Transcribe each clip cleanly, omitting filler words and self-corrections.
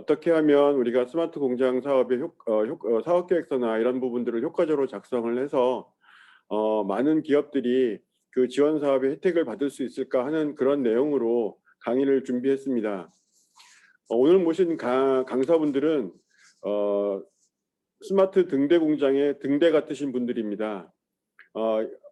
어떻게 하면 우리가 스마트 공장 사업의 사업 계획서나 이런 부분들을 효과적으로 작성을 해서 많은 기업들이 그 지원 사업의 혜택을 받을 수 있을까 하는 그런 내용으로 강의를 준비했습니다. 오늘 모신 강사분들은 스마트 등대 공장의 등대 같으신 분들입니다.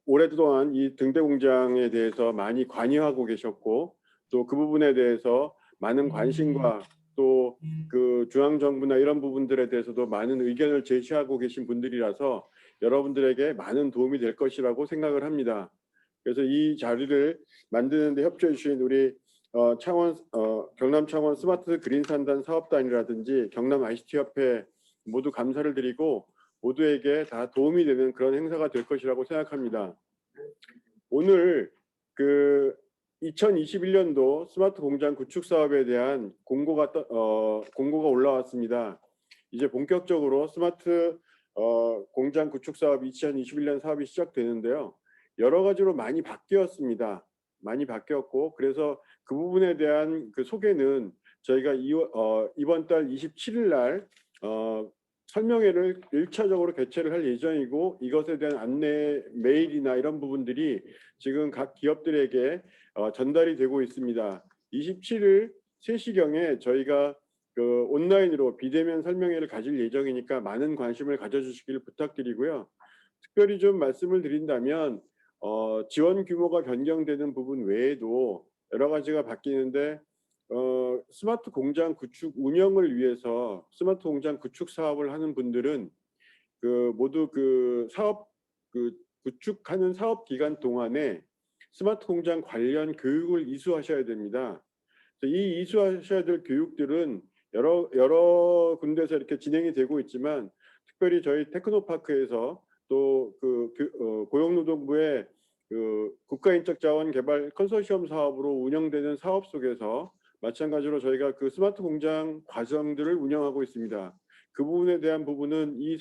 오랫동안 이 등대 공장에 대해서 많이 관여하고 계셨고, 또 그 부분에 대해서 많은 관심과 또 그 중앙정부나 이런 부분들에 대해서도 많은 의견을 제시하고 계신 분들이라서 여러분들에게 많은 도움이 될 것이라고 생각을 합니다. 그래서 이 자리를 만드는 데 협조해 주신 우리 경남 창원 스마트 그린 산단 사업단이라든지 경남 ICT 협회 모두 감사를 드리고 모두에게 다 도움이 되는 그런 행사가 될 것이라고 생각합니다. 오늘 그 2021년도 스마트 공장 구축 사업에 대한 공고가 올라왔습니다. 이제 본격적으로 스마트 공장 구축 사업 2021년 사업이 시작되는데요. 여러 가지로 많이 바뀌었습니다. 많이 바뀌었고, 그래서 그 부분에 대한 그 소개는 저희가 이번 달 27일 날 설명회를 1차적으로 개최를 할 예정이고, 이것에 대한 안내 메일이나 이런 부분들이 지금 각 기업들에게 전달이 되고 있습니다. 27일 3시경에 저희가 그 온라인으로 비대면 설명회를 가질 예정이니까 많은 관심을 가져주시길 부탁드리고요. 특별히 좀 말씀을 드린다면 지원 규모가 변경되는 부분 외에도 여러 가지가 바뀌는데 스마트 공장 구축 운영을 위해서 스마트 공장 구축 사업을 하는 분들은 모두 구축하는 사업 기간 동안에 스마트 공장 관련 교육을 이수하셔야 됩니다. 이 이수하셔야 될 교육들은 여러 군데서 이렇게 진행이 되고 있지만, 특별히 저희 테크노파크에서 또 고용노동부의 국가인적자원 개발 컨소시엄 사업으로 운영되는 사업 속에서 마찬가지로 저희가 그 스마트 공장 과정들을 운영하고 있습니다. 그 부분에 대한 부분은 이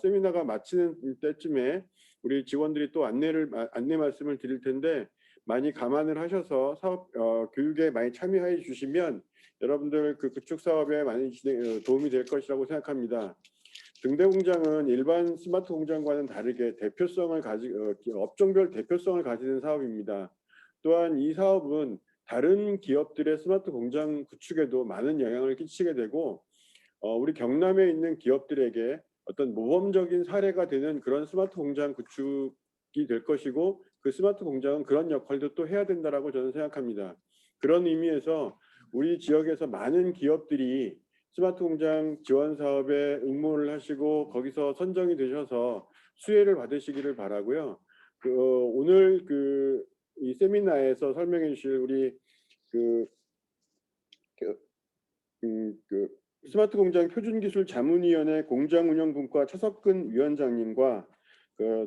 세미나가 마치는 때쯤에 우리 직원들이 또 안내 말씀을 드릴 텐데, 많이 감안을 하셔서 사업 교육에 많이 참여해 주시면 여러분들 그 구축 사업에 많이 도움이 될 것이라고 생각합니다. 등대 공장은 일반 스마트 공장과는 다르게 업종별 대표성을 가지는 사업입니다. 또한 이 사업은 다른 기업들의 스마트 공장 구축에도 많은 영향을 끼치게 되고, 우리 경남에 있는 기업들에게 어떤 모범적인 사례가 되는 그런 스마트 공장 구축이 될 것이고, 그 스마트 공장은 그런 역할도 또 해야 된다라고 저는 생각합니다. 그런 의미에서 우리 지역에서 많은 기업들이 스마트 공장 지원 사업에 응모를 하시고 거기서 선정이 되셔서 수혜를 받으시기를 바라고요. 오늘 이 세미나에서 설명해 주실 우리 스마트 공장 표준기술 자문위원회 공장운영분과 차석근 위원장님과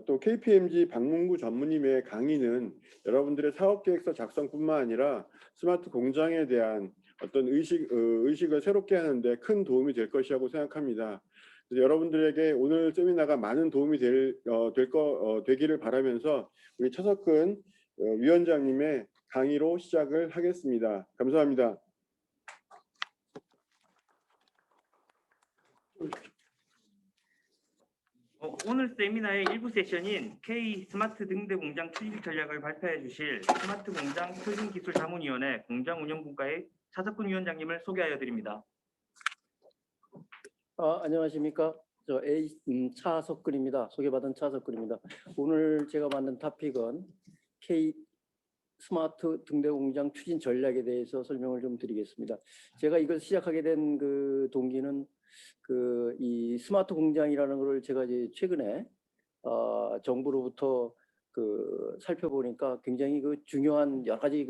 또 KPMG 박문구 전무님의 강의는 여러분들의 사업계획서 작성뿐만 아니라 스마트 공장에 대한 어떤 의식을 새롭게 하는데 큰 도움이 될 것이라고 생각합니다. 그래서 여러분들에게 오늘 세미나가 많은 도움이 되기를 바라면서 우리 차석근 위원장님의 강의로 시작을 하겠습니다. 감사합니다. 오늘 세미나의 일부 세션인 K 스마트 등대 공장 추진 전략을 발표해 주실 스마트 공장 표준기술 자문위원회 공장운영분과의 차석근 위원장님을 소개하여 드립니다. 안녕하십니까. 저 차석근입니다. 소개받은 차석근입니다. 오늘 제가 만든 토픽은 K 스마트 등대 공장 추진 전략에 대해서 설명을 좀 드리겠습니다. 제가 이걸 시작하게 된 그 동기는 이 스마트 공장이라는 것을 제가 이제 최근에 정부로부터 살펴보니까 굉장히 중요한 여러 가지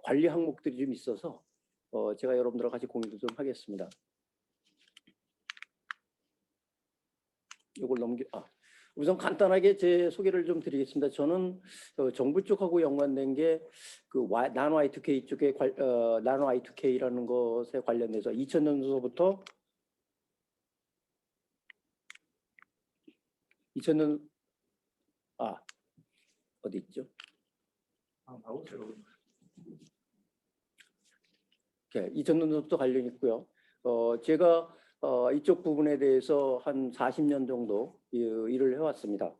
관리 항목들이 좀 있어서 제가 여러분들과 같이 공유도 좀 하겠습니다. 이걸 우선 간단하게 제 소개를 좀 드리겠습니다. 저는 정부 쪽하고 연관된 게 나노 I2K 쪽에 나노 I2K라는 것에 관련돼서 2000년도부터 2000년 어디 있죠? 네, 2000년도부터 관련이 있고요. 제가 이쪽 부분에 대해서 한 40년 정도 일을 해왔습니다.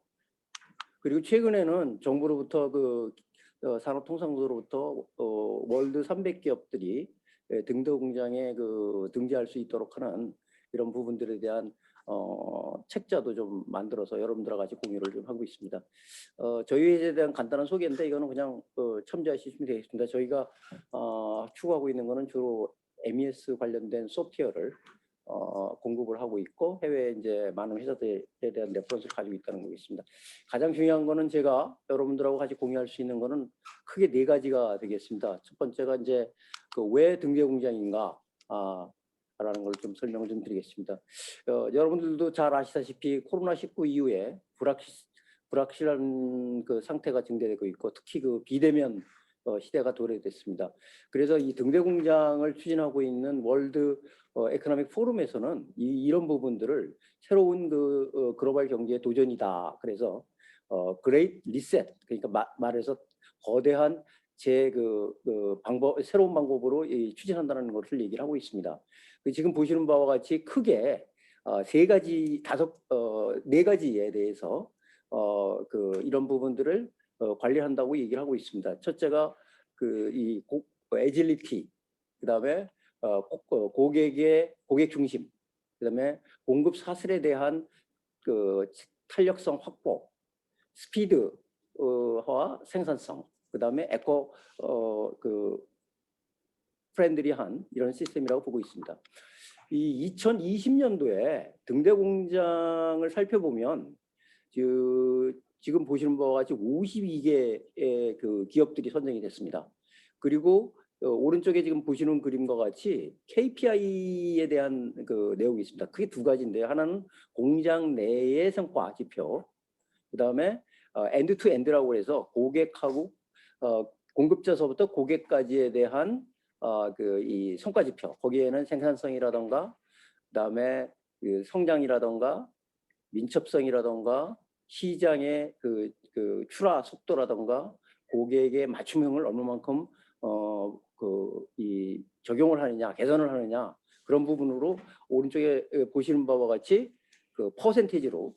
그리고 최근에는 정부로부터 산업통상부로부터 월드 300기업들이 등대공장에 등재할 수 있도록 하는 이런 부분들에 대한 책자도 좀 만들어서 여러분들과 같이 공유를 좀 하고 있습니다. 저희 회사에 대한 간단한 소개인데 이거는 그냥 첨지하시면 되겠습니다. 저희가 추구하고 있는 거는 주로 MES 관련된 소프트웨어를 공급을 하고 있고 해외에 이제 많은 회사들에 대한 레퍼런스를 가지고 있다는 거겠습니다. 가장 중요한 거는 제가 여러분들하고 같이 공유할 수 있는 거는 크게 4가지가 되겠습니다. 첫 번째가 이제 왜 등재 공장인가 라는 걸 좀 설명을 좀 드리겠습니다. 여러분들도 잘 아시다시피 코로나19 이후에 불확실한 상태가 증대되고 있고 특히 비대면 시대가 도래됐습니다. 그래서 이 등대 공장을 추진하고 있는 월드 에코노믹 포럼에서는 이런 부분들을 새로운 글로벌 경제의 도전이다. 그래서 그레이트 리셋, 그러니까 말해서 거대한 새로운 방법으로 추진한다는 것을 얘기를 하고 있습니다. 지금 보시는 바와 같이 크게 4가지에 대해서 이런 부분들을 관리한다고 얘기를 하고 있습니다. 첫째가 애질리티, 그다음에 고객 중심, 그다음에 공급 사슬에 대한 탄력성 확보, 스피드와 생산성, 그다음에 에코 프렌들리한 이런 시스템이라고 보고 있습니다. 이 2020년도에 등대 공장을 살펴보면 지금 보시는 바와 같이 52개의 기업들이 선정이 됐습니다. 그리고 오른쪽에 지금 보시는 그림과 같이 KPI에 대한 내용이 있습니다. 크게 2가지인데요. 하나는 공장 내의 성과 지표, 그다음에 엔드 투 엔드라고 해서 고객하고 공급자서부터 고객까지에 대한 이 성과 지표. 거기에는 생산성이라던가, 그다음에 성장이라던가, 민첩성이라던가, 시장의 출하 속도라던가, 고객의 맞춤형을 어느 만큼 적용을 하느냐, 개선을 하느냐, 그런 부분으로 오른쪽에 보시는 바와 같이 퍼센테이지로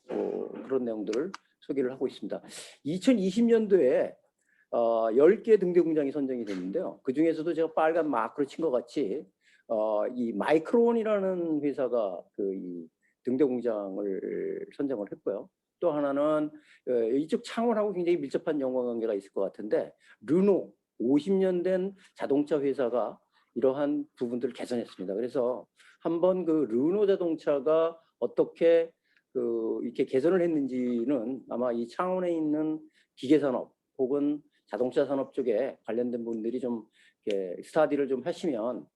그런 내용들을 소개를 하고 있습니다. 2020년도에 10개 등대 공장이 선정이 됐는데요. 그 중에서도 제가 빨간 마크로 친 것 같이 이 마이크론이라는 회사가 이 등대 공장을 선정을 했고요. 또 하나는 이쪽 창원하고 굉장히 밀접한 연관관계가 있을 것 같은데 르노 50년 된 자동차 회사가 이러한 부분들을 개선했습니다. 그래서 한번 르노 자동차가 어떻게 이렇게 개선을 했는지는 아마 이 창원에 있는 기계산업 혹은 자동차 산업 쪽에 관련된 분들이 좀 스타디를 좀 하시면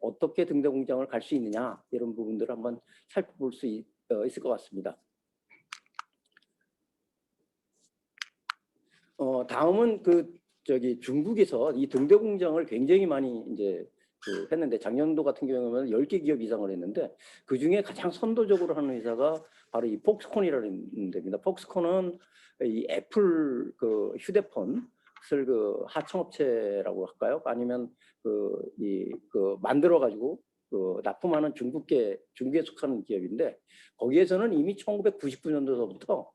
어떻게 등대 공장을 갈 수 있느냐 이런 부분들을 한번 살펴볼 수 있을 것 같습니다. 다음은 중국에서 이 등대 공장을 굉장히 많이 이제 했는데 작년도 같은 경우에는 10개 기업 이상을 했는데 그 중에 가장 선도적으로 하는 회사가 바로 이 폭스콘이라는 데입니다. 폭스콘은 이 애플 휴대폰을 하청업체라고 할까요? 아니면 만들어 가지고 납품하는 중국에 속하는 기업인데 거기에서는 이미 1999년도서부터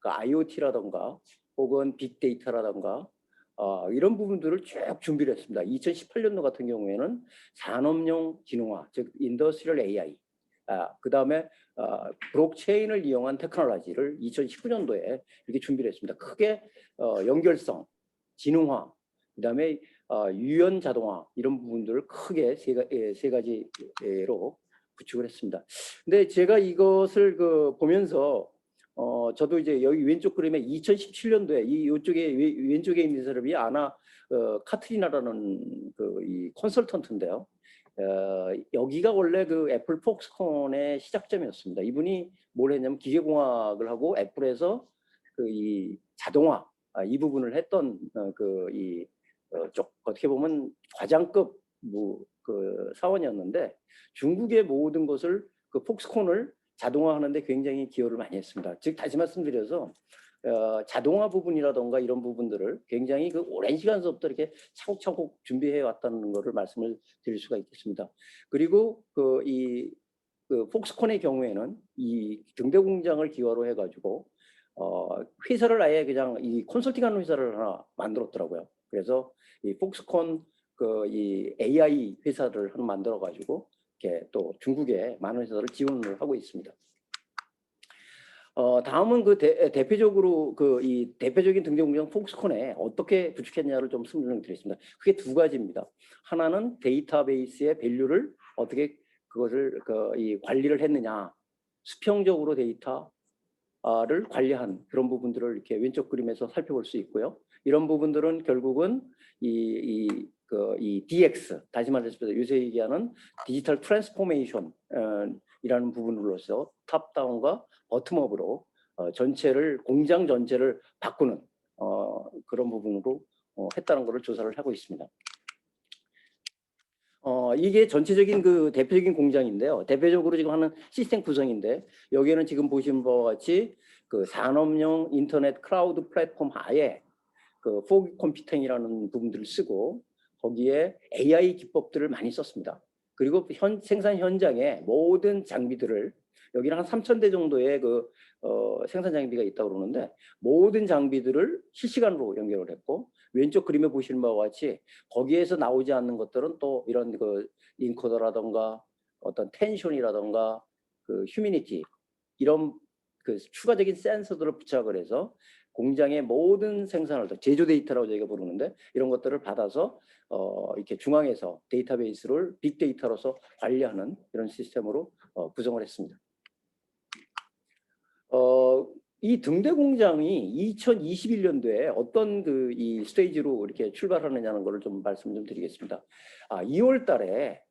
IoT라던가 혹은 빅데이터라던가 이런 부분들을 쭉 준비를 했습니다. 2018년도 같은 경우에는 산업용 지능화, 즉 인더스트리얼 AI, 그다음에 블록체인을 이용한 테크놀로지를 2019년도에 이렇게 준비를 했습니다. 크게 연결성, 지능화, 그다음에 유연 자동화 이런 부분들을 크게 세 가지로 구축을 했습니다. 근데 제가 이것을 보면서 저도 이제 여기 왼쪽 그림에 2017년도에 이쪽에 왼쪽에 있는 사람이 카트리나라는 이 컨설턴트인데요. 여기가 원래 애플 폭스콘의 시작점이었습니다. 이분이 뭘 했냐면 기계공학을 하고 애플에서 이 자동화 이 부분을 했던 어떻게 보면 과장급 사원이었는데 중국의 모든 것을 폭스콘을 자동화하는데 굉장히 기여를 많이 했습니다. 즉 다시 말씀드려서 자동화 부분이라던가 이런 부분들을 굉장히 그 오랜 시간서부터 이렇게 차곡차곡 준비해 왔다는 것을 말씀을 드릴 수가 있겠습니다. 그리고 그 폭스콘의 경우에는 이 등대 공장을 기화로 해가지고 회사를 아예 그냥 이 컨설팅하는 회사를 하나 만들었더라고요. 그래서 이 폭스콘 이 AI 회사를 하나 만들어가지고 이렇게 또 중국에 많은 회사들을 지원을 하고 있습니다. 다음은 그 대표적으로 이 대표적인 등대 공장 폭스콘에 어떻게 구축했냐를 좀 설명드리겠습니다. 크게 두 가지입니다. 하나는 데이터베이스의 밸류를 어떻게 그것을 이 관리를 했느냐, 수평적으로 데이터를 관리한 그런 부분들을 이렇게 왼쪽 그림에서 살펴볼 수 있고요. 이런 부분들은 결국은 이 DX, 다시 말해서 요새 얘기하는 디지털 트랜스포메이션 이라는 부분으로서 탑다운과 버텀업으로 전체를 공장 전체를 바꾸는 그런 부분으로 했다는 것을 조사를 하고 있습니다. 이게 전체적인 그 대표적인 공장인데요. 대표적으로 지금 하는 시스템 구성인데 여기에는 지금 보시는 바와 같이 그 산업용 인터넷 클라우드 플랫폼 하에 그 포그 컴퓨팅이라는 부분들을 쓰고 거기에 AI 기법들을 많이 썼습니다. 그리고 생산 현장에 모든 장비들을 여기는 한 3,000대 정도의 그 생산 장비가 있다고 그러는데 모든 장비들을 실시간으로 연결을 했고 왼쪽 그림에 보시는 바와 같이 거기에서 나오지 않는 것들은 또 이런 그 인코더라던가 어떤 텐션이라던가 그 휴미니티 이런 그 추가적인 센서들을 부착을 해서 공장의 모든 생산을 제조 데이터라고 저희가 부르는데 이런 것들을 받아서 이렇게 중앙에서 데이터베이스를 빅데이터로서 관리하는 이런 시스템으로 구성을 했습니다. 이 등대 공장이 2021년도에 어떤 이 스테이지로 이렇게 출발하느냐는 것을 좀 말씀 좀 드리겠습니다. 2월 달에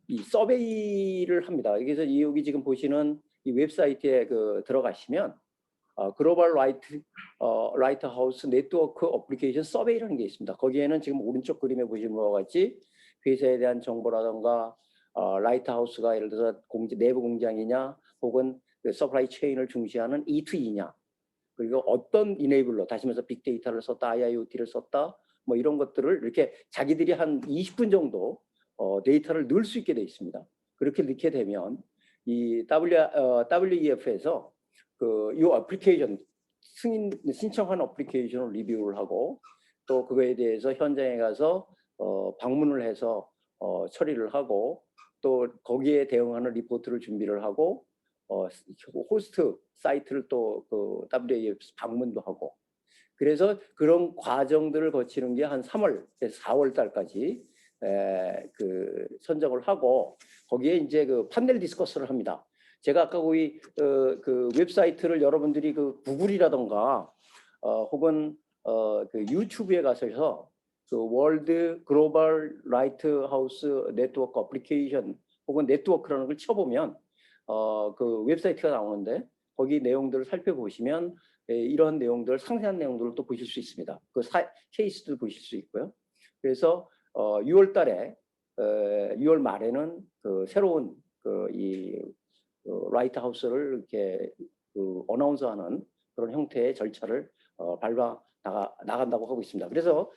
이 서베이를 합니다. 그래서 여기 지금 보시는 이 웹사이트에 들어가시면 글로벌 라이트하우스 네트워크 어플리케이션 서베이라는 게 있습니다. 거기에는 지금 오른쪽 그림에 보시는 것과 같이 회사에 대한 정보라던가 라이트하우스가 예를 들어서 내부 공장이냐 혹은 서플라이 체인을 중시하는 E2E냐 그리고 어떤 이네이블러 다시 말해서 빅데이터를 썼다 IIoT를 썼다 뭐 이런 것들을 이렇게 자기들이 한 20분 정도 데이터를 넣을 수 있게 돼 있습니다. 그렇게 넣게 되면 이 WEF에서 이 어플리케이션 신청한 어플리케이션을 리뷰를 하고 또 그거에 대해서 현장에 가서 방문을 해서 처리를 하고 또 거기에 대응하는 리포트를 준비를 하고 호스트 사이트를 또 WEF 방문도 하고 그래서 그런 과정들을 거치는 게 한 3월에서 4월 달까지 선정을 하고 거기에 이제 그 판넬 디스커스를 합니다. 제가 아까 그 웹사이트를 여러분들이 그 구글이라던가 혹은 그 유튜브에 가셔서 그 월드 글로벌 라이트하우스 네트워크 어플리케이션 혹은 네트워크라는 걸 쳐보면 그 웹사이트가 나오는데 거기 내용들을 살펴보시면 이런 내용들 상세한 내용들을 또 보실 수 있습니다. 그 케이스도 보실 수 있고요. 그래서 6월 달에 6월 말에는 그 새로운 라이트하우스를 이렇게 어나운서하는 그런 형태의 절차를 밟아 나간다고 하고 있습니다. 그래서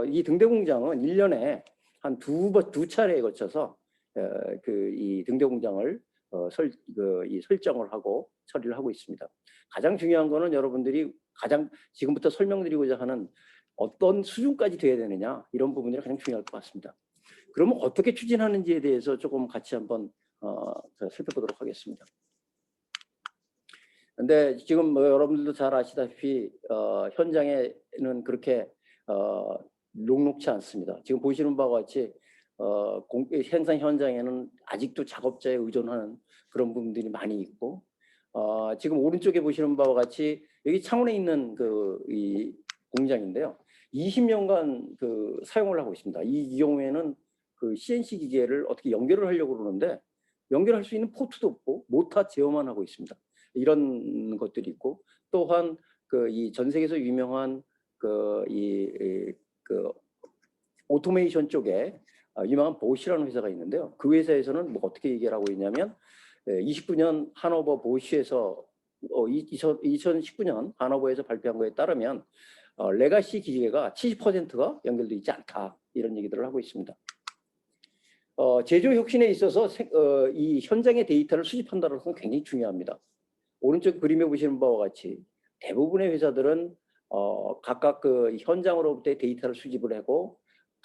이 등대 공장은 1년에 한 두 차례에 거쳐서 이 등대 공장을 설정을 하고 처리를 하고 있습니다. 가장 중요한 거는 여러분들이 가장 지금부터 설명드리고자 하는 어떤 수준까지 돼야 되느냐 이런 부분이 가장 중요할 것 같습니다. 그러면 어떻게 추진하는지에 대해서 조금 같이 한번 살펴보도록 하겠습니다. 근데 지금 뭐 여러분들도 잘 아시다시피 현장에는 그렇게 녹록치 않습니다. 지금 보시는 바와 같이 생산 현장에는 아직도 작업자에 의존하는 그런 부분들이 많이 있고 지금 오른쪽에 보시는 바와 같이 여기 창원에 있는 이 공장인데요. 20년간 사용을 하고 있습니다. 이 경우에는 그 CNC 기계를 어떻게 연결을 하려고 그러는데 연결할 수 있는 포트도 없고 모터 제어만 하고 있습니다. 이런 것들이 있고 또한 이 전 세계에서 유명한 오토메이션 쪽에 유명한 보쉬라는 회사가 있는데요. 그 회사에서는 뭐 어떻게 얘기를 하고 있냐면 29년 하노버 보쉬에서 2019년 하나보에서 발표한 거에 따르면 레가시 기계가 70%가 연결되어 있지 않다 이런 얘기들을 하고 있습니다. 제조 혁신에 있어서 이 현장의 데이터를 수집한다는 것은 굉장히 중요합니다. 오른쪽 그림에 보시는 바와 같이 대부분의 회사들은 각각 그 현장으로부터 데이터를 수집을 하고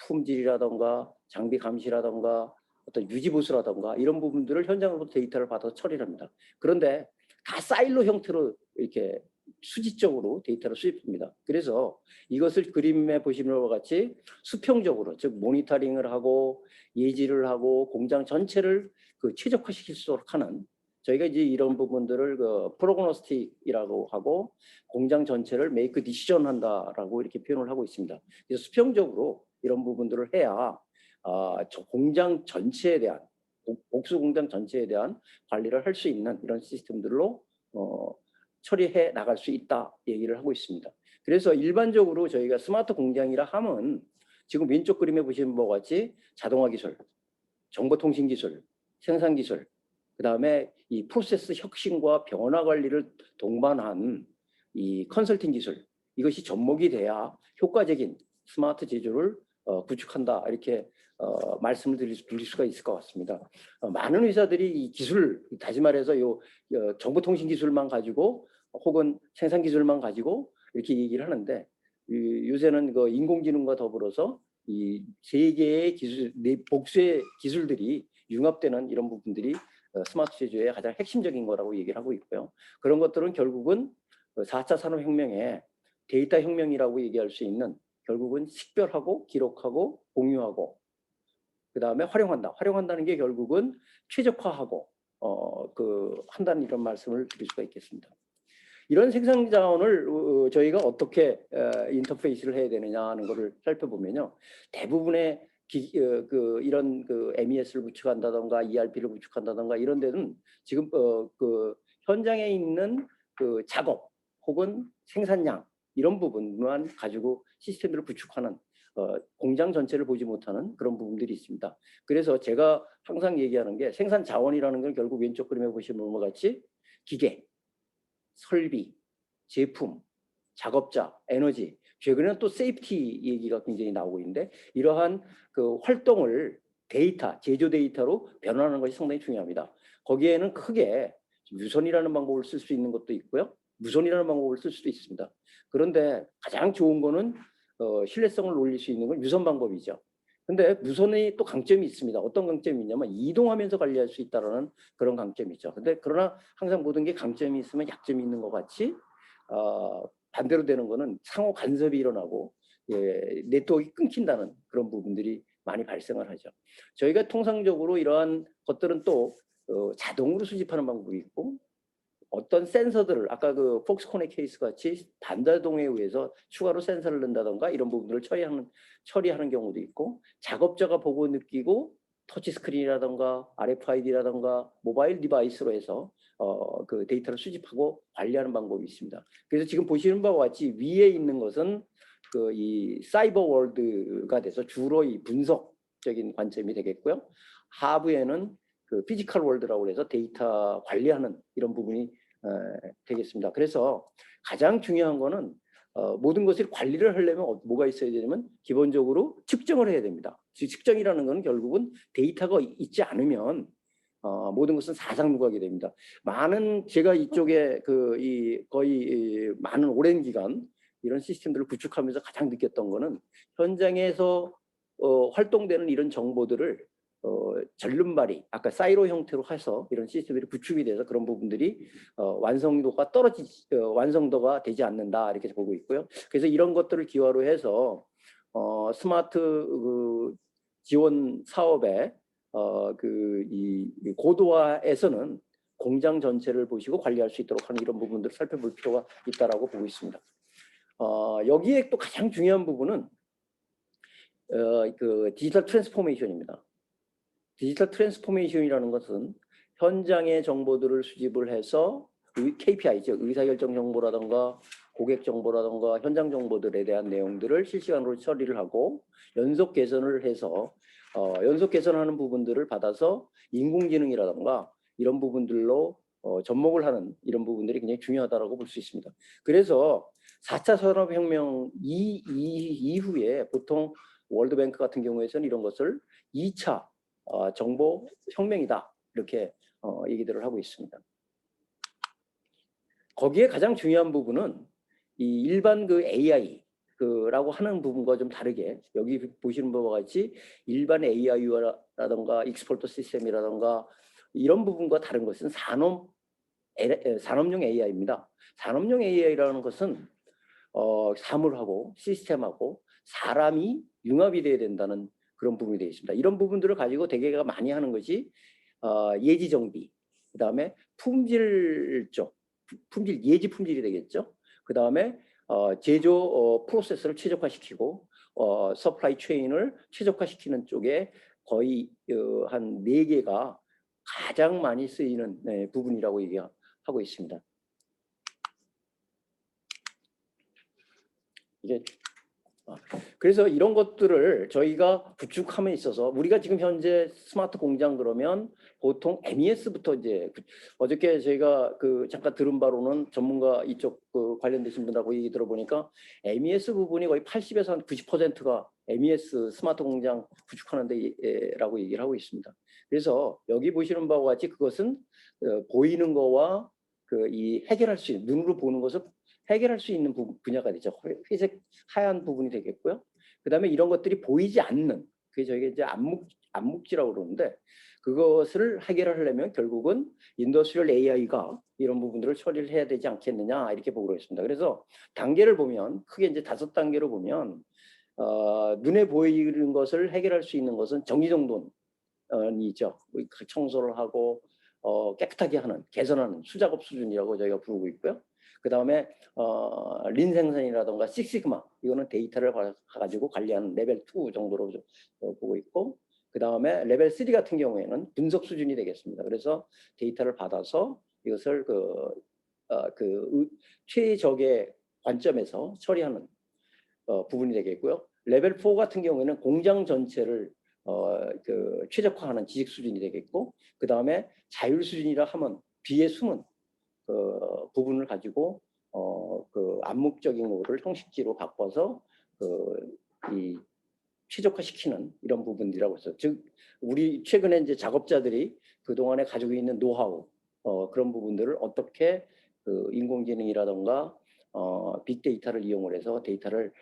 품질이라던가 장비 감시라던가 어떤 유지 보수라던가 이런 부분들을 현장으로부터 데이터를 받아서 처리를 합니다. 그런데 다 사일로 형태로 이렇게 수직적으로 데이터를 수집합니다. 그래서 이것을 그림에 보시는 것과 같이 수평적으로, 즉 모니터링을 하고 예지를 하고 공장 전체를 그 최적화시킬 수 있도록 하는, 저희가 이제 이런 부분들을 그 프로그노스틱이라고 하고 공장 전체를 메이크 디시전 한다라고 이렇게 표현을 하고 있습니다. 그래서 수평적으로 이런 부분들을 해야 저 공장 전체에 대한, 복수 공장 전체에 대한 관리를 할 수 있는 이런 시스템들로 처리해 나갈 수 있다 얘기를 하고 있습니다. 그래서 일반적으로 저희가 스마트 공장이라 함은 지금 왼쪽 그림에 보시는 바와 같이 자동화 기술, 정보통신 기술, 생산 기술, 그 다음에 이 프로세스 혁신과 변화 관리를 동반한 이 컨설팅 기술, 이것이 접목이 돼야 효과적인 스마트 제조를 구축한다 이렇게 말씀을 드릴 수가 있을 것 같습니다. 많은 회사들이 이 기술, 다시 말해서 정보통신 기술만 가지고 혹은 생산 기술만 가지고 이렇게 얘기를 하는데, 요새는 그 인공지능과 더불어서 이 세 개의 기술, 복수의 기술들이 융합되는 이런 부분들이 스마트 제조의 가장 핵심적인 거라고 얘기를 하고 있고요. 그런 것들은 결국은 4차 산업혁명의 데이터 혁명이라고 얘기할 수 있는, 결국은 식별하고 기록하고 공유하고 그 다음에 활용한다는 게 결국은 최적화하고 한다는 이런 말씀을 드릴 수가 있겠습니다. 이런 생산 자원을 저희가 어떻게 인터페이스를 해야 되느냐 하는 것을 살펴보면요, 대부분의 이런 MES를 구축한다던가 ERP를 구축한다던가 이런 데는 지금 그 현장에 있는 그 작업 혹은 생산량 이런 부분만 가지고 시스템들을 구축하는, 공장 전체를 보지 못하는 그런 부분들이 있습니다. 그래서 제가 항상 얘기하는 게, 생산 자원이라는 건 결국 왼쪽 그림에 보시는 것과 같이 기계, 설비, 제품, 작업자, 에너지, 최근에는 또 세이프티 얘기가 굉장히 나오고 있는데, 이러한 그 활동을 제조 데이터로 변환하는 것이 상당히 중요합니다. 거기에는 크게 유선이라는 방법을 쓸 수 있는 것도 있고요, 무선이라는 방법을 쓸 수도 있습니다. 그런데 가장 좋은 거는 신뢰성을 올릴 수 있는 건 유선 방법이죠. 근데 무선의 또 강점이 있습니다. 어떤 강점이 있냐면 이동하면서 관리할 수 있다는 그런 강점이죠. 근데 그러나 항상 모든 게 강점이 있으면 약점이 있는 것 같이 반대로 되는 거는 상호 간섭이 일어나고 네트워크가 끊긴다는 그런 부분들이 많이 발생을 하죠. 저희가 통상적으로 이러한 것들은 또 자동으로 수집하는 방법이 있고, 어떤 센서들을 아까 그 폭스콘의 케이스 같이 반자동에 의해서 추가로 센서를 넣는다던가 이런 부분들을 처리하는 경우도 있고, 작업자가 보고 느끼고 터치 스크린이라던가 RFID라던가 모바일 디바이스로 해서 그 데이터를 수집하고 관리하는 방법이 있습니다. 그래서 지금 보시는 바와 같이 위에 있는 것은 이 사이버 월드가 돼서 주로 이 분석적인 관점이 되겠고요. 하부에는 그 피지컬 월드라고 해서 데이터 관리하는 이런 부분이 되겠습니다. 그래서 가장 중요한 거는 모든 것을 관리를 하려면 뭐가 있어야 되냐면 기본적으로 측정을 해야 됩니다. 측정이라는 것은 결국은 데이터가 있지 않으면 모든 것은 사상누각이 됩니다. 제가 이쪽에 거의 많은 오랜 기간 이런 시스템들을 구축하면서 가장 느꼈던 거는, 현장에서 활동되는 이런 정보들을 절름발이 아까 사이로 형태로 해서 이런 시스템들이 구축이 돼서 그런 부분들이 완성도가 되지 않는다 이렇게 보고 있고요. 그래서 이런 것들을 기화로 해서 스마트 지원 사업의 이 고도화에서는 공장 전체를 보시고 관리할 수 있도록 하는 이런 부분들을 살펴볼 필요가 있다라고 보고 있습니다. 여기에 또 가장 중요한 부분은 그 디지털 트랜스포메이션입니다. 디지털 트랜스포메이션이라는 것은 현장의 정보들을 수집을 해서 KPI, 즉 의사결정 정보라든가 고객 정보라든가 현장 정보들에 대한 내용들을 실시간으로 처리를 하고 연속 개선을 해서 연속 개선하는 부분들을 받아서 인공지능이라든가 이런 부분들로 접목을 하는 이런 부분들이 굉장히 중요하다고 볼 수 있습니다. 그래서 4차 산업혁명 이후에 보통 월드뱅크 같은 경우에서는 이런 것을 2차 정보혁명이다 이렇게 얘기들을 하고 있습니다. 거기에 가장 중요한 부분은 이 일반 그 AI 라고 하는 부분과 좀 다르게 여기 보시는 바와 같이 일반 AI라든가 익스포트 시스템이라든가 이런 부분과 다른 것은 산업용 AI입니다. 산업용 AI라는 것은 사물하고 시스템하고 사람이 융합이 돼야 된다는 그런 부분이 되어 있습니다. 이런 부분들을 가지고 대개가 많이 하는 것이 예지 정비, 그다음에 품질 쪽, 예지 품질이 되겠죠. 그다음에 제조 프로세스를 최적화시키고 서플라이 체인을 최적화시키는 쪽에 거의 한 4개가 가장 많이 쓰이는 부분이라고 얘기하고 있습니다. 이게 그래서 이런 것들을 저희가 구축함에 있어서 우리가 지금 현재 스마트 공장 그러면 보통 MES부터 이제 어저께 저희가 잠깐 들은 바로는 전문가 이쪽 관련되신 분하고 얘기 들어보니까 MES 부분이 거의 80에서 한 90%가 MES 스마트 공장 구축하는데라고 얘기를 하고 있습니다. 그래서 여기 보시는 바와 같이 그것은 보이는 거와 이 해결할 수 있는 눈으로 보는 것을 해결할 수 있는 분야가 되죠. 회색 하얀 부분이 되겠고요. 그다음에 이런 것들이 보이지 않는 그게 저희가 이제 암묵지라고 그러는데 그것을 해결하려면 결국은 인더스트리얼 AI가 이런 부분들을 처리를 해야 되지 않겠느냐 이렇게 보고 있습니다. 그래서 단계를 보면 크게 이제 5단계로 보면 눈에 보이는 것을 해결할 수 있는 것은 정리정돈이죠. 청소를 하고 깨끗하게 하는 개선하는 수작업 수준이라고 저희가 부르고 있고요. 그 다음에 린 생산이라든가 식시그마 이거는 데이터를 가지고 관리하는 레벨 2 정도로 보고 있고 그 다음에 레벨 3 같은 경우에는 분석 수준이 되겠습니다. 그래서 데이터를 받아서 이것을 최적의 관점에서 처리하는 부분이 되겠고요. 레벨 4 같은 경우에는 공장 전체를 최적화하는 지식 수준이 되겠고 그 다음에 자율 수준이라 하면 뒤에 숨은 부분을 가지고 암묵적인 거를 형식지로 바꿔서 이 최적화시키는 이런 부분이라고 해서 즉 우리 최근에 이제 작업자들이 그동안에 가지고 있는 노하우 그런 부분들을 어떻게 인공지능이라던가 빅데이터를 이용을 해서 데이터를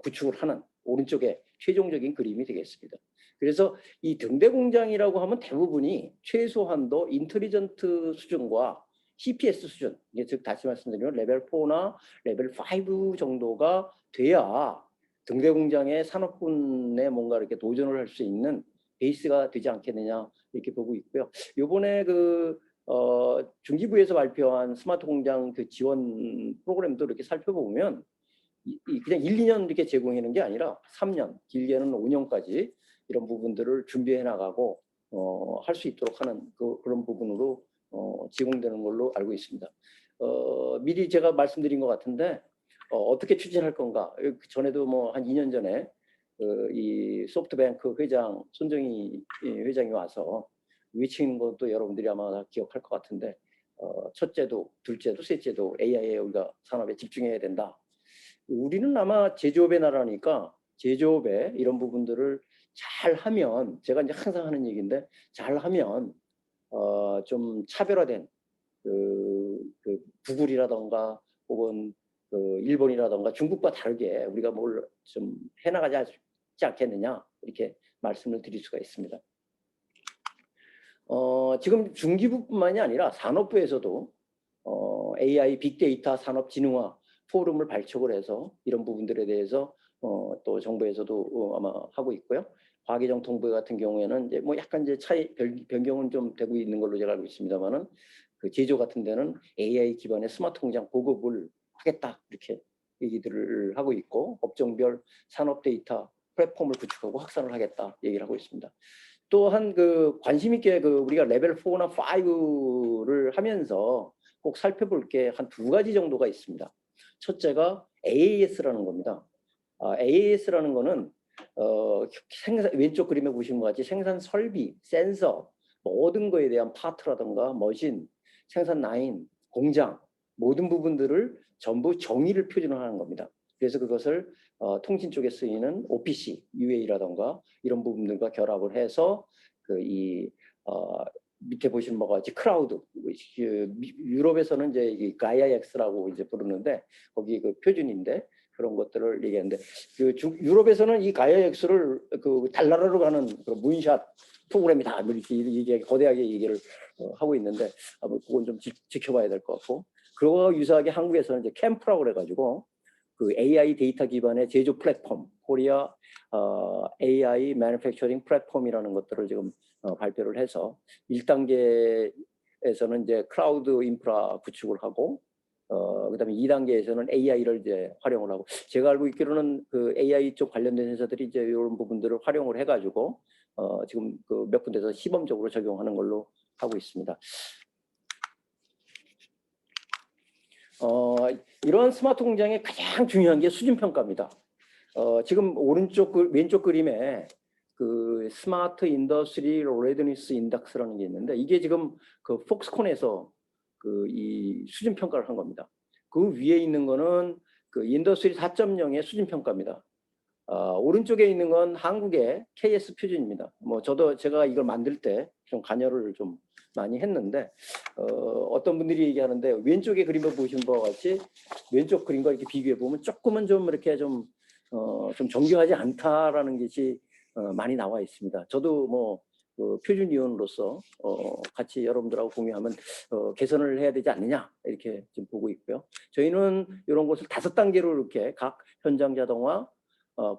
구축을 하는 오른쪽에 최종적인 그림이 되겠습니다. 그래서 이 등대 공장이라고 하면 대부분이 최소한도 인텔리전트 수준과 CPS 수준, 즉 다시 말씀드리면 레벨 4나 레벨 5 정도가 돼야 등대 공장의 산업군에 뭔가 이렇게 도전을 할 수 있는 베이스가 되지 않겠느냐 이렇게 보고 있고요. 이번에 중기부에서 발표한 스마트 공장 지원 프로그램도 이렇게 살펴보면 그냥 1, 2년 이렇게 제공하는 게 아니라 3년, 길게는 5년까지 이런 부분들을 준비해 나가고 할 수 있도록 하는 그런 부분으로 제공되는 걸로 알고 있습니다. 미리 제가 말씀드린 것 같은데 어떻게 추진할 건가? 전에도 뭐 한 2년 전에 이 소프트뱅크 회장 손정희 회장이 와서 외치는 것도 여러분들이 아마 다 기억할 것 같은데 첫째도, 둘째도, 셋째도 AI에 우리가 산업에 집중해야 된다. 우리는 아마 제조업의 나라니까 제조업에 이런 부분들을 잘 하면 제가 이제 항상 하는 얘기인데 잘 하면 좀 차별화된 구글이라던가 혹은 일본이라던가 중국과 다르게 우리가 뭘 좀 해나가지 않겠느냐 이렇게 말씀을 드릴 수가 있습니다. 지금 중기부뿐만이 아니라 산업부에서도 AI 빅데이터 산업진흥화 포럼을 발족을 해서 이런 부분들에 대해서 또 정부에서도 아마 하고 있고요. 과기정통부 같은 경우에는 이제 뭐 약간 이제 변경은 좀 되고 있는 걸로 제가 알고 있습니다만은 제조 같은 데는 AI 기반의 스마트 공장 보급을 하겠다 이렇게 얘기들을 하고 있고 업종별 산업 데이터 플랫폼을 구축하고 확산을 하겠다 얘기를 하고 있습니다. 또한 관심 있게 우리가 레벨 4나 5를 하면서 꼭 살펴볼 게 한 2가지 정도가 있습니다. 첫째가 AAS라는 겁니다. AAS라는 거는 왼쪽 그림에 보시는 것 같이 생산 설비, 센서, 모든 거에 대한 파트라든가 머신, 생산 라인, 공장 모든 부분들을 전부 정의를 표준화하는 겁니다. 그래서 그것을 통신 쪽에 쓰이는 OPC, UA라던가 이런 부분들과 결합을 해서 밑에 보시는 바와 같이 크라우드, 유럽에서는 이제 이 가이아엑스라고 이제 부르는데 거기 그 표준인데 그런 것들을 얘기하는데 유럽에서는 이 가이아엑스를 그 달나라로 가는 그 문샷 프로그램이 다 이렇게 거대하게 얘기를 하고 있는데 그건 좀 지켜봐야 될 것 같고, 그거와 유사하게 한국에서는 이제 캠프라고 그래가지고 그 AI 데이터 기반의 제조 플랫폼, 코리아 AI 매니팩처링 플랫폼이라는 것들을 지금 발표를 해서 1단계에서는 이제 클라우드 인프라 구축을 하고 그다음에 2단계에서는 AI를 이제 활용을 하고, 제가 알고 있기로는 그 AI 쪽 관련된 회사들이 이제 이런 부분들을 활용을 해가지고 지금 그 몇 군데서 시범적으로 적용하는 걸로 하고 있습니다. 이러한 스마트 공장의 가장 중요한 게 수준 평가입니다. 지금 왼쪽 그림에 그 스마트 인더스트리 레디니스 인덱스라는 게 있는데 이게 지금 그 폭스콘에서 그 이 수준 평가를 한 겁니다. 그 위에 있는 거는 그 인더스트리 4.0의 수준 평가입니다. 오른쪽에 있는 건 한국의 KS 표준입니다. 뭐 제가 이걸 만들 때 좀 관여를 좀 많이 했는데 어떤 분들이 얘기하는데 왼쪽에 그림을 보시는 바와 같이 왼쪽 그림과 이렇게 비교해 보면 조금은 좀 이렇게 좀 정교하지 않다라는 것이 많이 나와 있습니다. 저도 뭐 그 표준위원으로서 같이 여러분들하고 공유하면 개선을 해야 되지 않느냐 이렇게 지금 보고 있고요. 저희는 이런 것을 5단계로 이렇게 각 현장 자동화,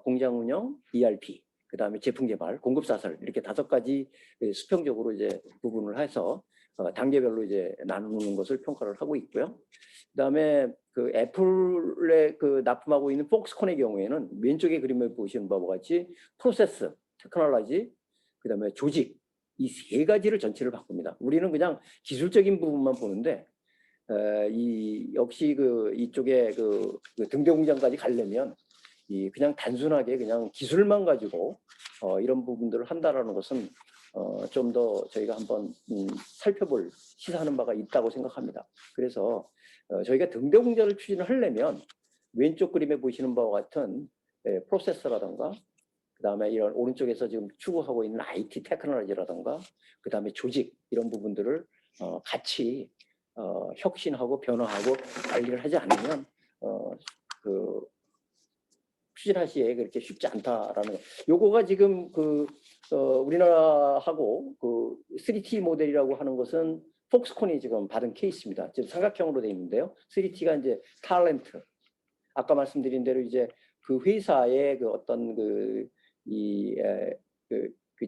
공장 운영, ERP, 그다음에 제품 개발, 공급 사설 이렇게 5가지 수평적으로 이제 구분을 해서 단계별로 이제 나누는 것을 평가를 하고 있고요. 그다음에 그 애플에 그 납품하고 있는 폭스콘의 경우에는 왼쪽에 그림을 보시는 바와 같이 프로세스, 테크놀로지, 그다음에 조직 이 3가지를 전체를 바꿉니다. 우리는 그냥 기술적인 부분만 보는데 역시 이쪽에 그 등대 공장까지 가려면 그냥 단순하게 그냥 기술만 가지고 이런 부분들을 한다라는 것은 좀 더 저희가 한번 살펴볼 시사하는 바가 있다고 생각합니다. 그래서 저희가 등대 공장을 추진을 하려면 왼쪽 그림에 보시는 바와 같은 프로세서라든가 그다음에 이런 오른쪽에서 지금 추구하고 있는 IT 테크놀로지라든가 그다음에 조직 이런 부분들을 같이 혁신하고 변화하고 관리를 하지 않으면 추진할 시에 그렇게 쉽지 않다라는 거. 요거가 지금 우리나라하고 그 3T 모델이라고 하는 것은 폭스콘이 지금 받은 케이스입니다. 지금 삼각형으로 되어 있는데요. 3T가 이제 탤런트. 아까 말씀드린 대로 이제 그 회사의 그 어떤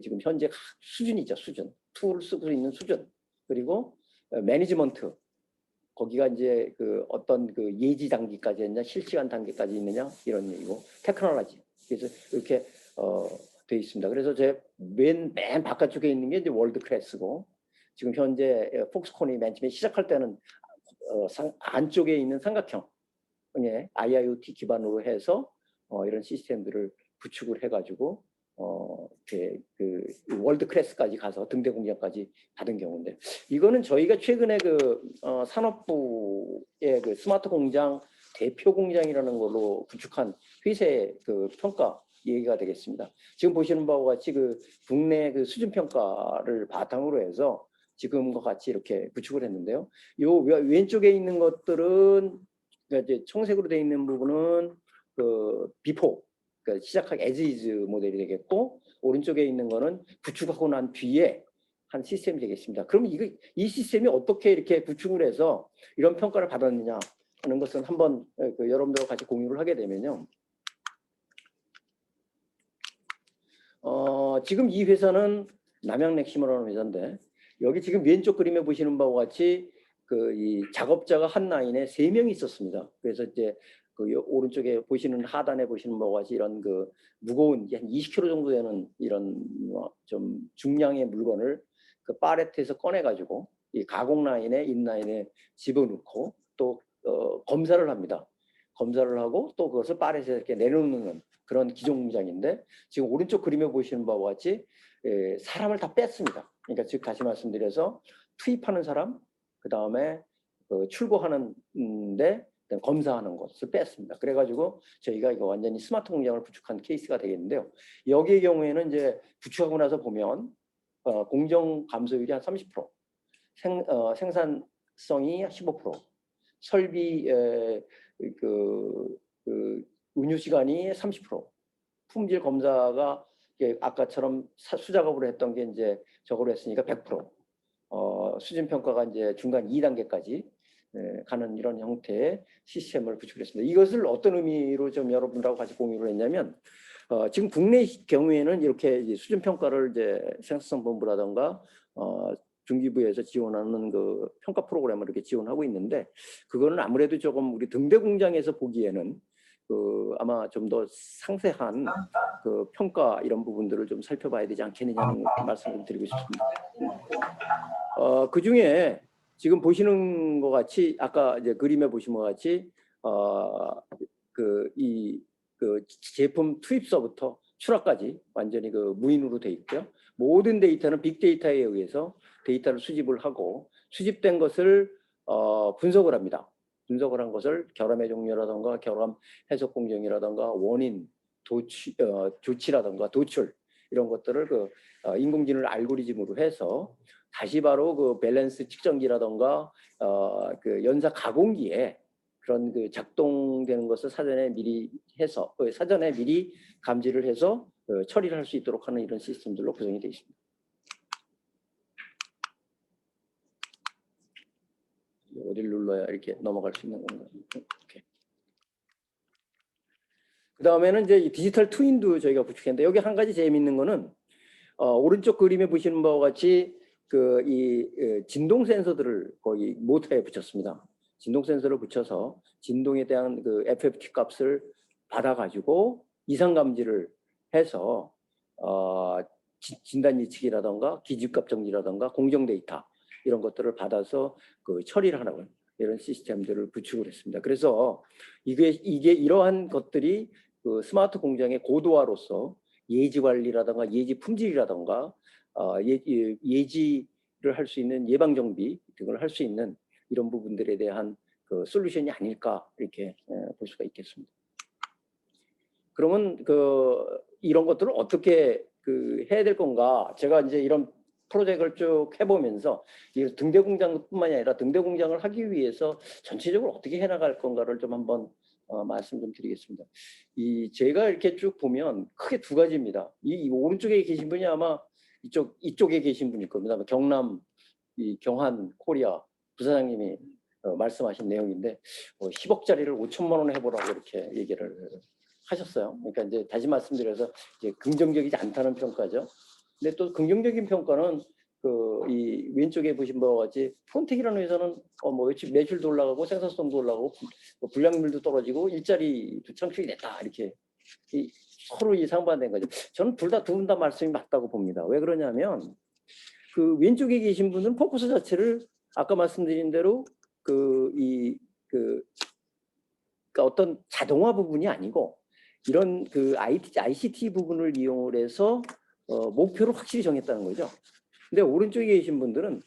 지금 현재 수준이죠, 수준. 툴을 쓰고 있는 수준. 그리고 매니지먼트. 거기가 이제 그 어떤 그 예지 단계까지 했냐, 실시간 단계까지 있느냐 이런 얘기고, 테크놀로지. 그래서 이렇게 돼 있습니다. 그래서 제 맨 바깥쪽에 있는 게 이제 월드 클래스고, 지금 현재 폭스콘이 맨 처음에 시작할 때는 안쪽에 있는 삼각형의 IIoT 기반으로 해서 이런 시스템들을 구축을 해가지고 그 월드 클래스까지 가서 등대 공장까지 받은 경우인데, 이거는 저희가 최근에 산업부의 그 스마트 공장 대표 공장이라는 걸로 구축한 회사의 그 평가 얘기가 되겠습니다. 지금 보시는 바와 같이 그 국내 그 수준 평가를 바탕으로 해서 지금과 같이 이렇게 구축을 했는데요. 요 왼쪽에 있는 것들은 그러니까 이제 청색으로 되어 있는 부분은 그 비포, 그러니까 시작하기 as is 모델이 되겠고, 오른쪽에 있는 거는 구축하고 난 뒤에 한 시스템이 되겠습니다. 그럼 이 시스템이 어떻게 이렇게 구축을 해서 이런 평가를 받았느냐 하는 것은 한번 여러분들과 같이 공유를 하게 되면요. 지금 이 회사는 남양넥시머라는 회사인데, 여기 지금 왼쪽 그림에 보시는 바와 같이 이 작업자가 한 라인에 3명이 있었습니다. 그래서 이제 오른쪽에 보시는 하단에 보시는 바와 같이 이런 무거운 한 20kg 정도 되는 이런 좀 중량의 물건을 그 팔레트에서 꺼내 가지고 이 가공 라인에 인라인에 집어넣고 또 검사를 합니다. 검사를 하고 또 그것을 팔레트에 이렇게 내놓는 그런 기존 공장인데, 지금 오른쪽 그림에 보시는 바와 같이 사람을 다 뺐습니다. 그러니까 즉 다시 말씀드려서 투입하는 사람, 그 다음에 출고하는데 검사하는 것을 뺐습니다. 그래가지고 저희가 이거 완전히 스마트 공장을 구축한 케이스가 되겠는데요. 여기의 경우에는 이제 구축하고 나서 보면 공정 감소율이 한 30%, 생산성이 15%, 설비 운유 시간이 30%, 품질 검사가 아까처럼 수작업으로 했던 게 이제 저거로 했으니까 100%, 수준 평가가 이제 중간 2단계까지 가는 이런 형태의 시스템을 구축했습니다. 이것을 어떤 의미로 좀 여러분들하고 같이 공유를 했냐면 지금 국내 경우에는 이렇게 이제 수준 평가를 이제 생산성본부라든가 중기부에서 지원하는 그 평가 프로그램을 이렇게 지원하고 있는데 그거는 아무래도 조금 우리 등대 공장에서 보기에는 아마 좀 더 상세한 그 평가 이런 부분들을 좀 살펴봐야 되지 않겠느냐는 말씀을 드리고 싶습니다. 그 중에 지금 보시는 것 같이 아까 이제 그림에 보시는 것 같이 제품 투입서부터 출하까지 완전히 그 무인으로 돼 있고요. 모든 데이터는 빅데이터에 의해서 데이터를 수집을 하고 수집된 것을 분석을 합니다. 분석을 한 것을 결함의 종류라든가 결함 해석 공정이라든가 원인, 조치라든가 도출 이런 것들을 인공지능 알고리즘으로 해서 다시 바로 그 밸런스 측정기라든가 그 연사 가공기에 그런 그 작동되는 것을 사전에 미리 해서 사전에 미리 감지를 해서 처리를 할 수 있도록 하는 이런 시스템들로 구성이 되어 있습니다. 어디를 눌러야 이렇게 넘어갈 수 있는 건가요? 이렇게. 그 다음에는 이제 디지털 트윈도 저희가 구축했는데 여기 한 가지 재미있는 거는 오른쪽 그림에 보시는 바와 같이 진동 센서들을 거기 모터에 붙였습니다. 진동 센서를 붙여서 진동에 대한 그 FFT 값을 받아가지고 이상 감지를 해서 진단 예측이라든가 기집값 정리라든가 공정 데이터 이런 것들을 받아서 그 처리를 하는 이런 시스템들을 구축을 했습니다. 그래서 이게 이러한 것들이 그 스마트 공장의 고도화로서 예지 관리라든가 예지 품질이라든가 예지를 할 수 있는 예방 정비 등을 할 수 있는 이런 부분들에 대한 그 솔루션이 아닐까 이렇게 볼 수가 있겠습니다. 그러면 이런 것들을 어떻게 해야 될 건가? 제가 이제 이런 프로젝트를 쭉 해보면서 이 등대 공장뿐만이 아니라 등대 공장을 하기 위해서 전체적으로 어떻게 해나갈 건가를 좀 한번 말씀 좀 드리겠습니다. 제가 이렇게 쭉 보면 크게 두 가지입니다. 이 오른쪽에 계신 분이 아마 이쪽에 계신 분일 겁니다. 경남 경한 코리아 부사장님이 말씀하신 내용인데 10억짜리를 5천만 원에 해보라고 이렇게 얘기를 하셨어요. 그러니까 이제 다시 말씀드려서 이제 긍정적이지 않다는 평가죠. 근데 또 긍정적인 평가는 이 왼쪽에 보신 바와 같이 폰텍이라는 회사는 매출도 올라가고 생산성도 올라가고 불량률도 떨어지고 일자리도 창출이 됐다 이렇게 서로 상반된 거죠. 저는 두 분 다 말씀이 맞다고 봅니다. 왜 그러냐면 그 왼쪽에 계신 분은 포커스 자체를 아까 말씀드린 대로 그러니까 어떤 자동화 부분이 아니고 이런 ICT 부분을 이용을 해서 목표를 확실히 정했다는 거죠. 근데 오른쪽에 계신 분들은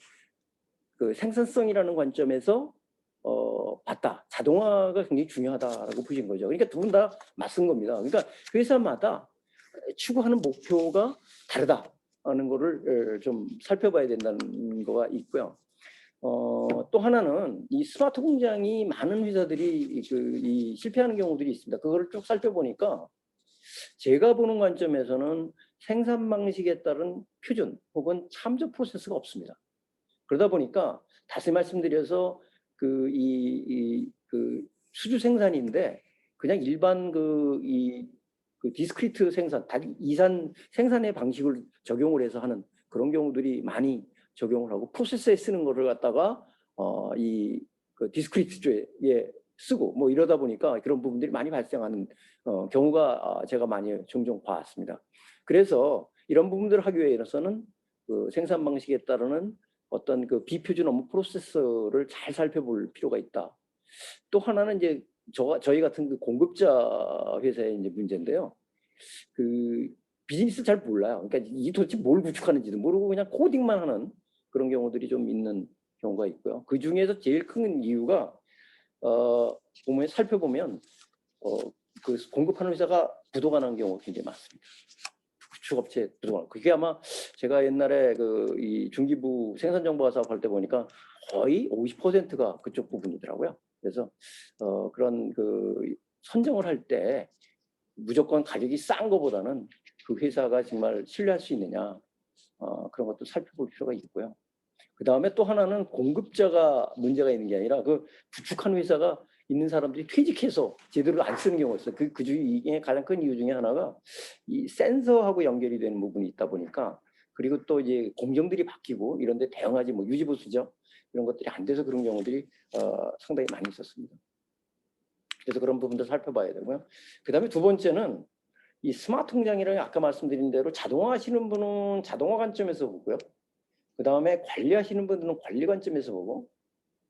그 생산성이라는 관점에서 봤다. 자동화가 굉장히 중요하다라고 보신 거죠. 그러니까 두 분 다 맞선 겁니다. 그러니까 회사마다 추구하는 목표가 다르다는 거를 좀 살펴봐야 된다는 거가 있고요. 또 하나는 이 스마트 공장이 많은 회사들이 실패하는 경우들이 있습니다. 그거를 쭉 살펴보니까 제가 보는 관점에서는 생산 방식에 따른 표준 혹은 참조 프로세스가 없습니다. 그러다 보니까 다시 말씀드려서 수주 생산인데 그냥 일반 디스크리트 생산, 이산 생산의 방식을 적용을 해서 하는 그런 경우들이 많이 적용을 하고 프로세스에 쓰는 거를 갖다가 디스크리트에 쓰고 뭐 이러다 보니까 그런 부분들이 많이 발생하는 경우가 제가 많이 종종 봤습니다. 그래서 이런 부분들을 하기 위해서는 생산 방식에 따르는 어떤 비표준 업무 프로세스를 잘 살펴볼 필요가 있다. 또 하나는 이제 저희 같은 공급자 회사의 이제 문제인데요. 비즈니스 잘 몰라요. 그러니까 이 도대체 뭘 구축하는지도 모르고 그냥 코딩만 하는 그런 경우들이 좀 있는 경우가 있고요. 그 중에서 제일 큰 이유가 보면 살펴보면 그 공급하는 회사가 부도가 난 경우가 굉장히 많습니다. 구축업체 부도가. 그게 아마 제가 옛날에 그 이 중기부 생산정보화 사업할 때 보니까 거의 50%가 그쪽 부분이더라고요. 그래서 그런 그 선정을 할 때 무조건 가격이 싼 거보다는 그 회사가 정말 신뢰할 수 있느냐 그런 것도 살펴볼 필요가 있고요. 그 다음에 또 하나는 공급자가 문제가 있는 게 아니라 그 구축한 회사가 있는 사람들이 퇴직해서 제대로 안 쓰는 경우가 있어요. 그 중에 가장 큰 이유 중에 하나가 이 센서하고 연결이 되는 부분이 있다 보니까 그리고 또 이제 공정들이 바뀌고 이런데 대응하지 뭐 유지보수죠. 이런 것들이 안 돼서 그런 경우들이 상당히 많이 있었습니다. 그래서 그런 부분도 살펴봐야 되고요. 그 다음에 두 번째는 이 스마트 공장이라는 아까 말씀드린 대로 자동화 하시는 분은 자동화 관점에서 보고요. 그 다음에 관리하시는 분들은 관리 관점에서 보고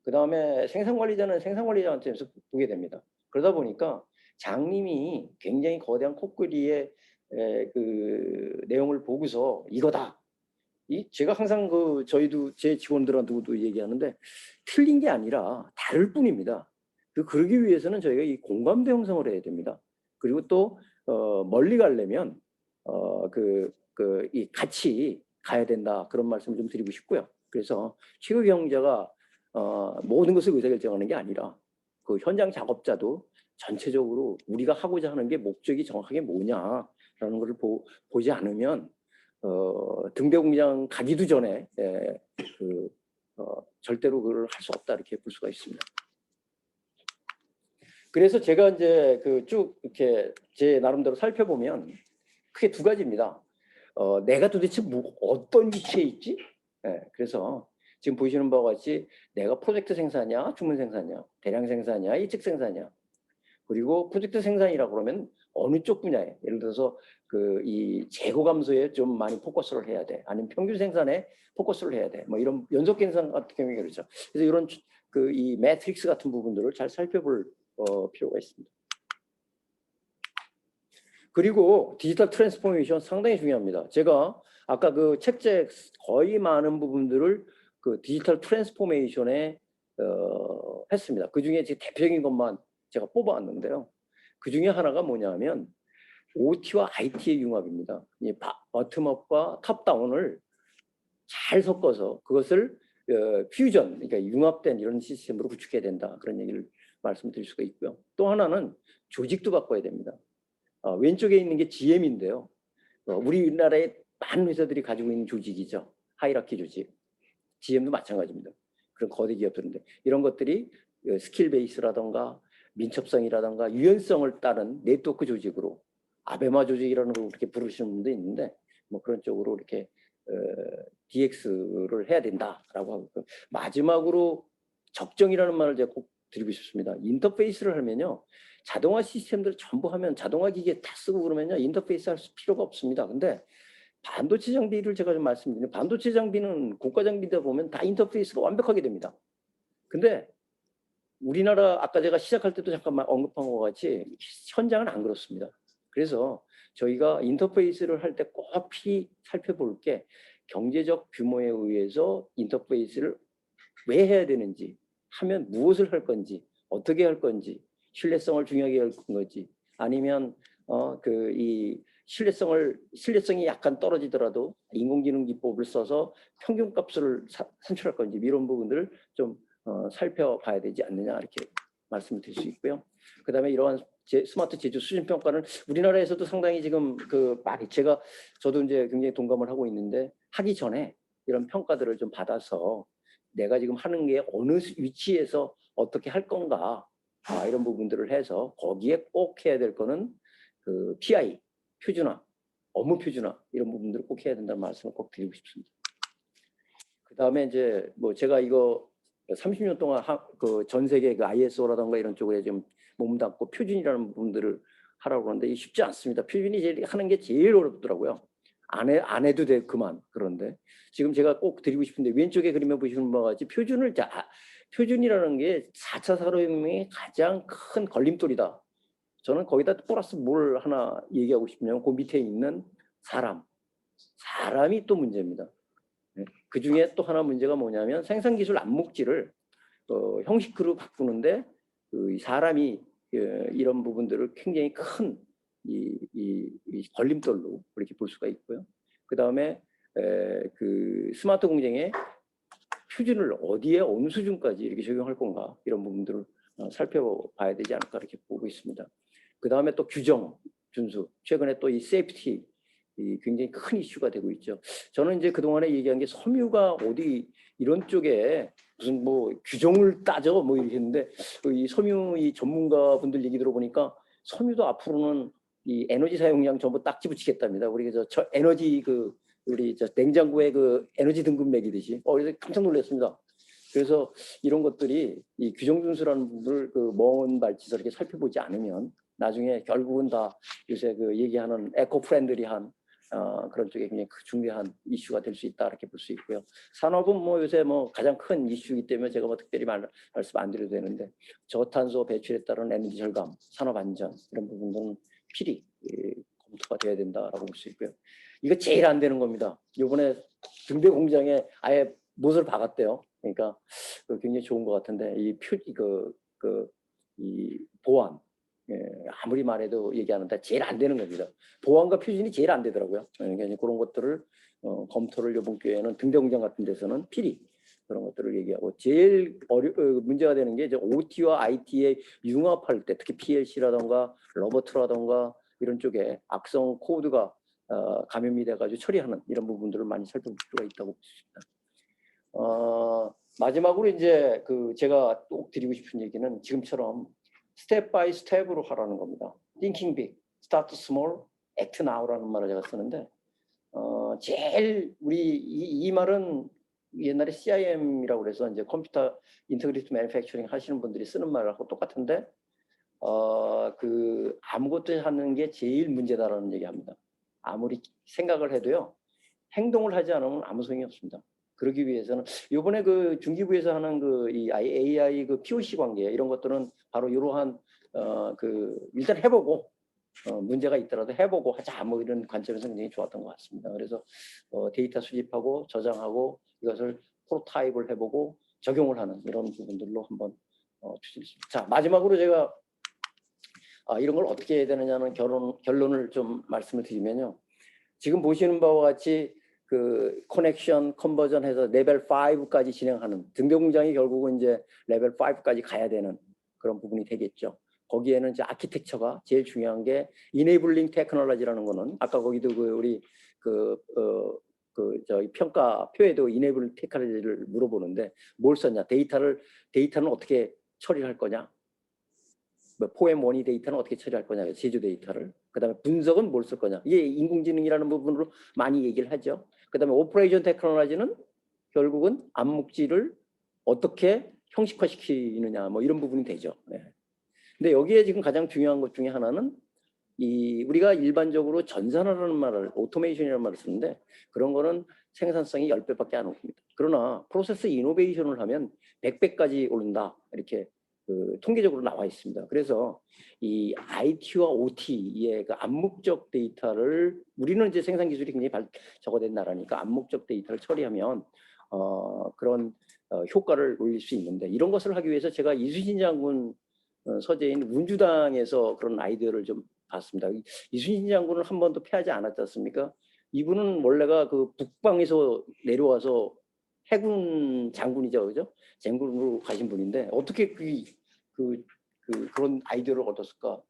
그 다음에 생산관리자는 생산관리자 관점에서 보게 됩니다. 그러다 보니까 장님이 굉장히 거대한 코끼리의 그 내용을 보고서 이거다. 제가 항상 그 저희도 제 직원들한테도 얘기하는데 틀린 게 아니라 다를 뿐입니다. 그러기 위해서는 저희가 이 공감대 형성을 해야 됩니다. 그리고 또 멀리 가려면 이 같이 가야 된다 그런 말씀을 좀 드리고 싶고요. 그래서 최고 경영자가 모든 것을 의사결정하는 게 아니라 그 현장 작업자도 전체적으로 우리가 하고자 하는 게 목적이 정확하게 뭐냐라는 것을 보지 않으면 등대 공장 가기도 전에 절대로 그걸 할 수 없다 이렇게 볼 수가 있습니다. 그래서 제가 이제 쭉 이렇게 제 나름대로 살펴보면 크게 두 가지입니다. 내가 도대체 어떤 위치에 있지? 그래서 지금 보시는 바와 같이 내가 프로젝트 생산이야, 주문 생산이야, 대량 생산이야, 예측 생산이야. 그리고 프로젝트 생산이라고 그러면 어느 쪽 분야에 예를 들어서 이 재고 감소에 좀 많이 포커스를 해야 돼. 아니면 평균 생산에 포커스를 해야 돼. 뭐 이런 연속 생산 같은 경우에 그렇죠. 그래서 이런 이 매트릭스 같은 부분들을 잘 살펴볼 필요가 있습니다. 그리고 디지털 트랜스포메이션 상당히 중요합니다. 제가 아까 그 책제 거의 많은 부분들을 그 디지털 트랜스포메이션에 했습니다. 그 중에 제 대표적인 것만 제가 뽑아왔는데요. 그 중에 하나가 뭐냐면 OT와 IT의 융합입니다. 이 버텀업과 탑다운을 잘 섞어서 그것을 퓨전, 그러니까 융합된 이런 시스템으로 구축해야 된다. 그런 얘기를 말씀드릴 수가 있고요. 또 하나는 조직도 바꿔야 됩니다. 왼쪽에 있는 게 GM인데요. 우리나라의 많은 회사들이 가지고 있는 조직이죠. 하이라키 조직. GM도 마찬가지입니다. 그런 거대 기업들인데 이런 것들이 스킬 베이스라던가 민첩성이라던가 유연성을 따른 네트워크 조직으로 아베마 조직이라는 걸 그렇게 부르시는 분도 있는데 뭐 그런 쪽으로 이렇게 DX를 해야 된다라고 하고 마지막으로 적정이라는 말을 제가 꼭 드리고 싶습니다. 인터페이스를 하면요. 자동화 시스템들 전부 하면 자동화 기계 다 쓰고 그러면요. 인터페이스 할 필요가 없습니다. 근데 반도체 장비를 제가 좀 말씀드리면 반도체 장비는 고가 장비다 보면 다 인터페이스가 완벽하게 됩니다. 근데 우리나라 아까 제가 시작할 때도 잠깐만 언급한 것 같이 현장은 안 그렇습니다. 그래서 저희가 인터페이스를 할 때 꼭 살펴볼 게 경제적 규모에 의해서 인터페이스를 왜 해야 되는지 하면 무엇을 할 건지 어떻게 할 건지 신뢰성을 중요하게 할 건지 아니면 이 신뢰성이 약간 떨어지더라도 인공지능 기법을 써서 평균값을 산출할 건지 이런 부분들을 좀 살펴봐야 되지 않느냐 이렇게 말씀을 드릴 수 있고요. 그다음에 이러한 스마트 제조 수준 평가는 우리나라에서도 상당히 지금 많이 저도 이제 굉장히 동감을 하고 있는데 하기 전에 이런 평가들을 좀 받아서 내가 지금 하는 게 어느 위치에서 어떻게 할 건가 이런 부분들을 해서 거기에 꼭 해야 될 거는 PI 표준화, 업무 표준화 이런 부분들을 꼭 해야 된다는 말씀을 꼭 드리고 싶습니다. 그다음에 이제 뭐 제가 이거 30년 동안 전 세계 ISO라던가 이런 쪽에 좀 몸담고 표준이라는 부분들을 하라고 하는데 이게 쉽지 않습니다. 표준이 하는 게 제일 어렵더라고요. 안 해도 돼 그만. 그런데 지금 제가 꼭 드리고 싶은데 왼쪽에 그림에 보시는 바와 같이 표준이라는 게 4차 산업혁명의 가장 큰 걸림돌이다. 저는 거기다 플러스 뭘 하나 얘기하고 싶으면 그 밑에 있는 사람이 또 문제입니다. 그 중에 또 하나 문제가 뭐냐면 생산기술 암묵지를 형식으로 바꾸는데 그 사람이 이런 부분들을 굉장히 큰 이 걸림돌로 그렇게 볼 수가 있고요. 그 다음에 그 스마트 공장의 표준을 어디에 어느 수준까지 이렇게 적용할 건가 이런 부분들을 살펴봐야 되지 않을까 이렇게 보고 있습니다. 그 다음에 또 규정 준수, 최근에 또 이 세이프티 굉장히 큰 이슈가 되고 있죠. 저는 이제 그동안에 얘기한 게 섬유가 어디 이런 쪽에 무슨 뭐 규정을 따져 뭐 이렇게 했는데 이 섬유 이 전문가분들 얘기 들어보니까 섬유도 앞으로는 이 에너지 사용량 전부 딱지 붙이겠답니다. 우리 저 에너지 그 우리 저 냉장고에 그 에너지 등급 매기듯이 그래서 깜짝 놀랐습니다. 그래서 이런 것들이 이 규정 준수라는 부분을 그 먼 발치에서 이렇게 살펴보지 않으면 나중에 결국은 다 요새 그 얘기하는 에코 프렌들리한 그런 쪽에 굉장히 중요한 이슈가 될 수 있다 이렇게 볼 수 있고요. 산업은 뭐 요새 뭐 가장 큰 이슈이기 때문에 제가 뭐 특별히 말씀 안 드려도 되는데 저탄소 배출에 따른 에너지 절감, 산업 안전 이런 부분들은 필히 검토가 돼야 된다라고 볼 수 있고요. 이거 제일 안 되는 겁니다. 이번에 등대 공장에 아예 못을 박았대요. 그러니까 굉장히 좋은 것 같은데 이 보안 아무리 말해도 얘기하는데 제일 안 되는 겁니다. 보안과 표준이 제일 안 되더라고요. 그러니까 그런 것들을 검토를 이번 기회에는 등대 공장 같은 데서는 필히 그런 것들을 얘기하고 제일 문제가 되는 게 이제 OT와 IT에 융합할 때 특히 PLC라던가 로버트라던가 이런 쪽에 악성 코드가 감염이 돼가지고 처리하는 이런 부분들을 많이 살펴볼 필요가 있다고 보십니다. 마지막으로 이제 그 제가 꼭 드리고 싶은 얘기는 지금처럼 스텝 바이 스텝으로 하라는 겁니다. Thinking big, start small, act now라는 말을 제가 쓰는데 제일 우리 이 말은 옛날에 CIM이라고 그래서 이제 컴퓨터 인터그레이티드 매니팩처링 하시는 분들이 쓰는 말하고 똑같은데 그 아무것도 하는 게 제일 문제다라는 얘기합니다. 아무리 생각을 해도요 행동을 하지 않으면 아무 소용이 없습니다. 그러기 위해서는 이번에 그 중기부에서 하는 그 이 AI 그 POC 관계 이런 것들은 바로 이러한 그 일단 해보고 문제가 있더라도 해보고 하자 뭐 이런 관점에서 굉장히 좋았던 것 같습니다. 그래서 데이터 수집하고 저장하고 이것을 프로타입을 해보고 적용을 하는 이런 부분들로 한번 추진했습니다. 자 마지막으로 제가 이런 걸 어떻게 해야 되느냐는 결론을 좀 말씀을 드리면요. 지금 보시는 바와 같이 그 커넥션 컨버전 해서 레벨 5까지 진행하는 등대 공장이 결국은 이제 레벨 5까지 가야 되는 그런 부분이 되겠죠. 거기에는 이제 아키텍처가 제일 중요한 게 이네이블링 테크놀로지라는 거는 아까 거기도 그 우리 저희 평가표에도 이네이블링 테크놀로지를 물어보는데 뭘 썼냐 데이터는 어떻게 처리를 할 거냐 포엠 원이 데이터는 어떻게 처리할 거냐 제조 데이터를 그다음에 분석은 뭘 쓸 거냐 이게 인공지능이라는 부분으로 많이 얘기를 하죠. 그다음에 오퍼레이션 테크놀로지는 결국은 암묵지를 어떻게 형식화시키느냐 뭐 이런 부분이 되죠. 네. 근데 여기에 지금 가장 중요한 것 중에 하나는 우리가 일반적으로 전산화라는 말을 오토메이션이라는 말을 쓰는데 그런 거는 생산성이 10배밖에 안 오릅니다. 그러나 프로세스 이노베이션을 하면 100배까지 오른다 이렇게 통계적으로 나와 있습니다. 그래서 이 IT와 OT의 그 암묵적 데이터를 우리는 이제 생산 기술이 굉장히 적어된 나라니까 암묵적 데이터를 처리하면 그런 효과를 올릴 수 있는데 이런 것을 하기 위해서 제가 이순신 장군 서재인 운주당에서 그런 아이디어를 좀 봤습니다. 이순신 장군을 한 번도 패하지 않았지 않습니까? 이분은 원래가 그 북방에서 내려와서 해군 장군이죠, 그죠? 장군으로 가신 분인데 어떻게 그런 아이디어를 얻었을까?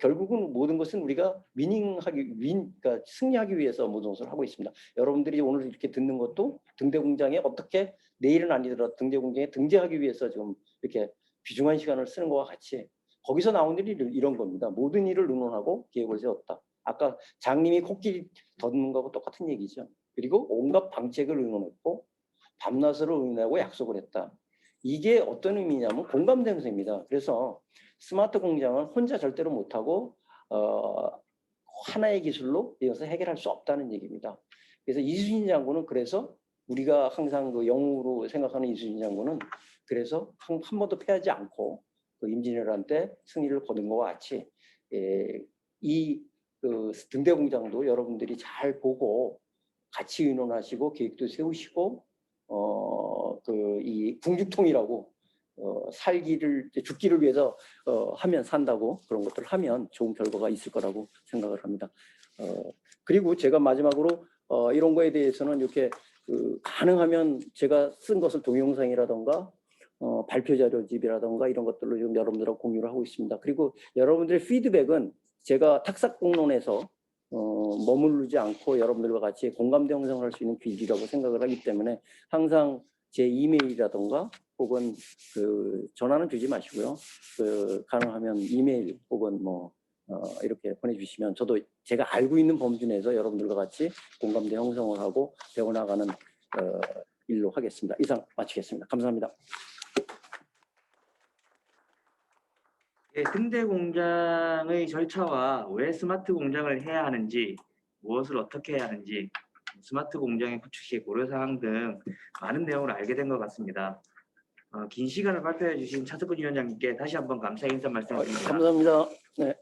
결국은 모든 것은 우리가 그러니까 승리하기 위해서 모든 것을 하고 있습니다. 여러분들이 오늘 이렇게 듣는 것도 등대 공장에 어떻게 내일은 아니더라도 등대 공장에 등재하기 위해서 지금 이렇게 귀중한 시간을 쓰는 것과 같이 거기서 나온 일이 이런 겁니다. 모든 일을 의논하고 계획을 세웠다. 아까 장님이 코끼리 걷는 거하고 똑같은 얘기죠. 그리고 온갖 방책을 의논했고 밤낮으로 의논하고 약속을 했다. 이게 어떤 의미냐면 공감대는 의미입니다. 그래서 스마트 공장은 혼자 절대로 못하고 하나의 기술로 이것을 해결할 수 없다는 얘기입니다. 그래서 이순신 장군은 그래서 우리가 항상 그 영웅으로 생각하는 이순신 장군은 그래서 한 번도 패하지 않고 그 임진왜란때 승리를 거둔 것과 같이 이 등대 공장도 여러분들이 잘 보고 같이 의논하시고 계획도 세우시고 이 궁죽통이라고 살기를 죽기를 위해서 하면 산다고 그런 것들을 하면 좋은 결과가 있을 거라고 생각을 합니다. 그리고 제가 마지막으로 이런 거에 대해서는 이렇게 가능하면 제가 쓴 것을 동영상이라던가 발표 자료집이라던가 이런 것들로 좀 여러분들하고 공유를 하고 있습니다. 그리고 여러분들의 피드백은 제가 탁삭공론에서 머무르지 않고 여러분들과 같이 공감대 형성을 할 수 있는 기지라고 생각을 하기 때문에 항상 제 이메일이라던가 혹은 전화는 주지 마시고요. 가능하면 이메일 혹은 이렇게 보내주시면 저도 제가 알고 있는 범주 내에서 여러분들과 같이 공감대 형성을 하고 배워나가는 일로 하겠습니다. 이상 마치겠습니다. 감사합니다. 예, 등대 공장의 절차와 왜 스마트 공장을 해야 하는지, 무엇을 어떻게 해야 하는지, 스마트 공장의 구축 시 고려사항 등 많은 내용을 알게 된 것 같습니다. 긴 시간을 발표해 주신 차석근 위원장님께 다시 한번 감사 인사 말씀드립니다. 감사합니다. 네.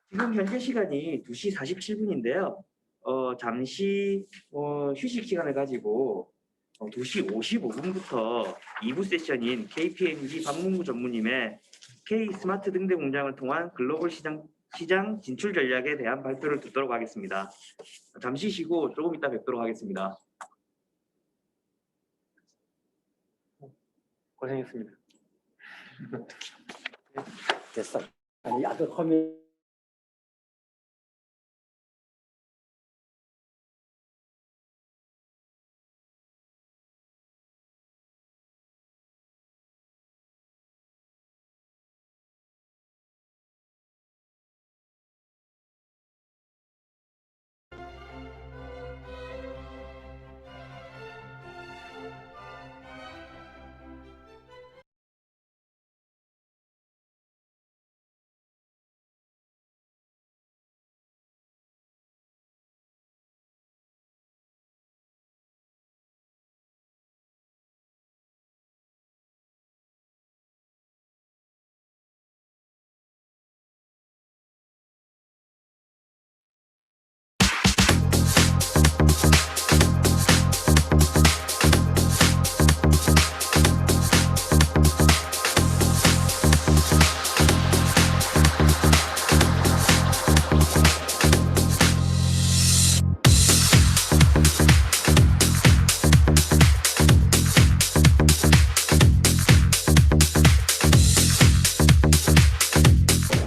지금 현재 시간이 2시 47분인데요. 잠시 휴식 시간을 가지고 2시 55분부터 2부 세션인 KPMG 박문구 전무님의 K 스마트 등대 공장을 통한 글로벌 시장 진출 전략에 대한 발표를 듣도록 하겠습니다. 잠시 쉬고 조금 이따 뵙도록 하겠습니다. 고생했습니다. 됐어. 아니 야덕하면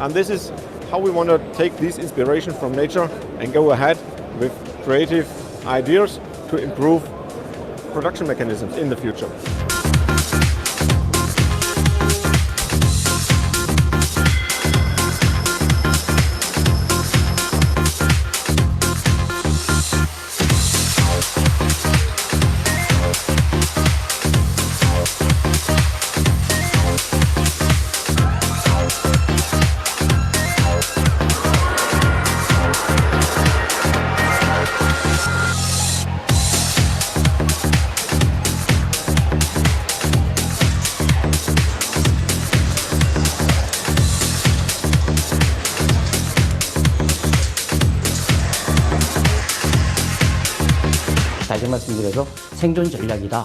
And this is how we want to take this inspiration from nature and go ahead with creative ideas to improve production mechanisms in the future. 다시 말씀드려서 생존 전략이다.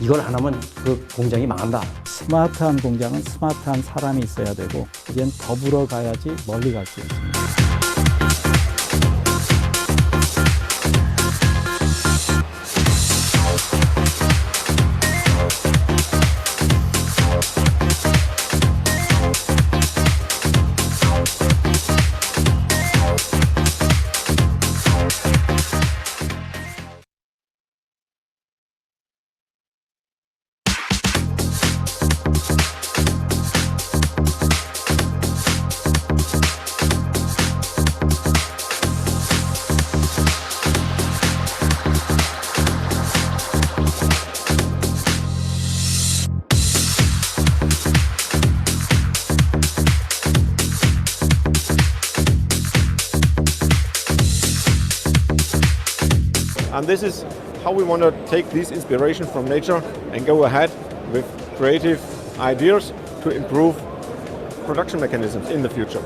이걸 안 하면 그 공장이 망한다. 스마트한 공장은 스마트한 사람이 있어야 되고 이젠 더불어 가야지 멀리 갈 수 있습니다. And this is how we want to take this inspiration from nature and go ahead with creative ideas to improve production mechanisms in the future.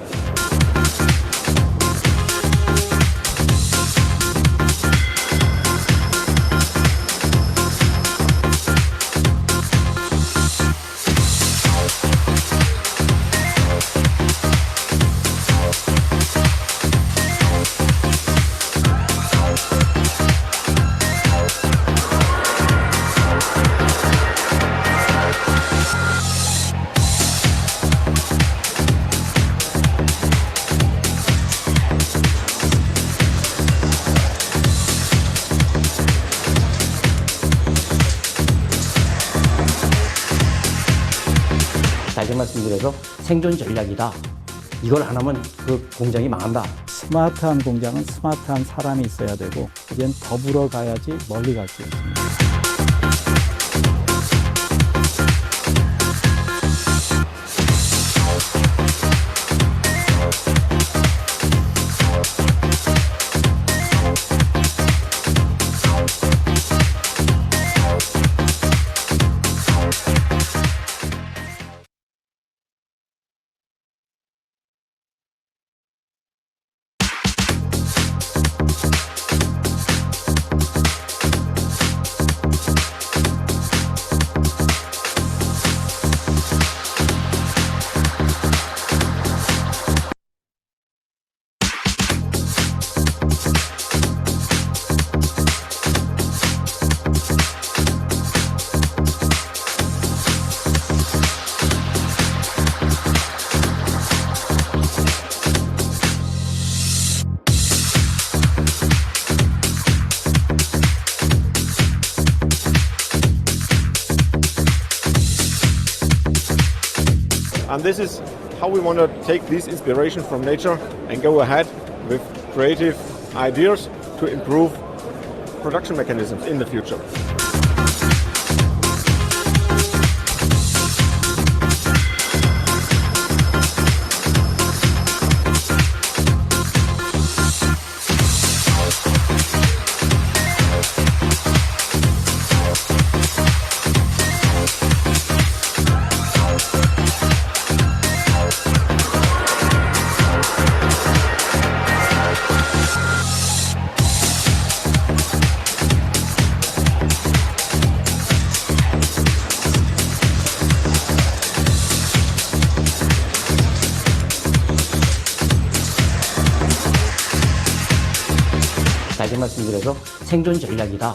다시 말씀드려서 생존 전략이다. 이걸 안 하면 그 공장이 망한다. 스마트한 공장은 스마트한 사람이 있어야 되고 이젠 더불어 가야지 멀리 갈 수 있습니다. And this is how we want to take this inspiration from nature and go ahead with creative ideas to improve production mechanisms in the future. 다시 말씀드려서 생존 전략이다.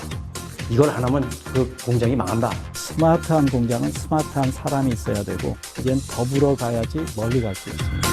이걸 안 하면 그 공장이 망한다. 스마트한 공장은 스마트한 사람이 있어야 되고 이젠 더불어 가야지 멀리 갈 수 있습니다.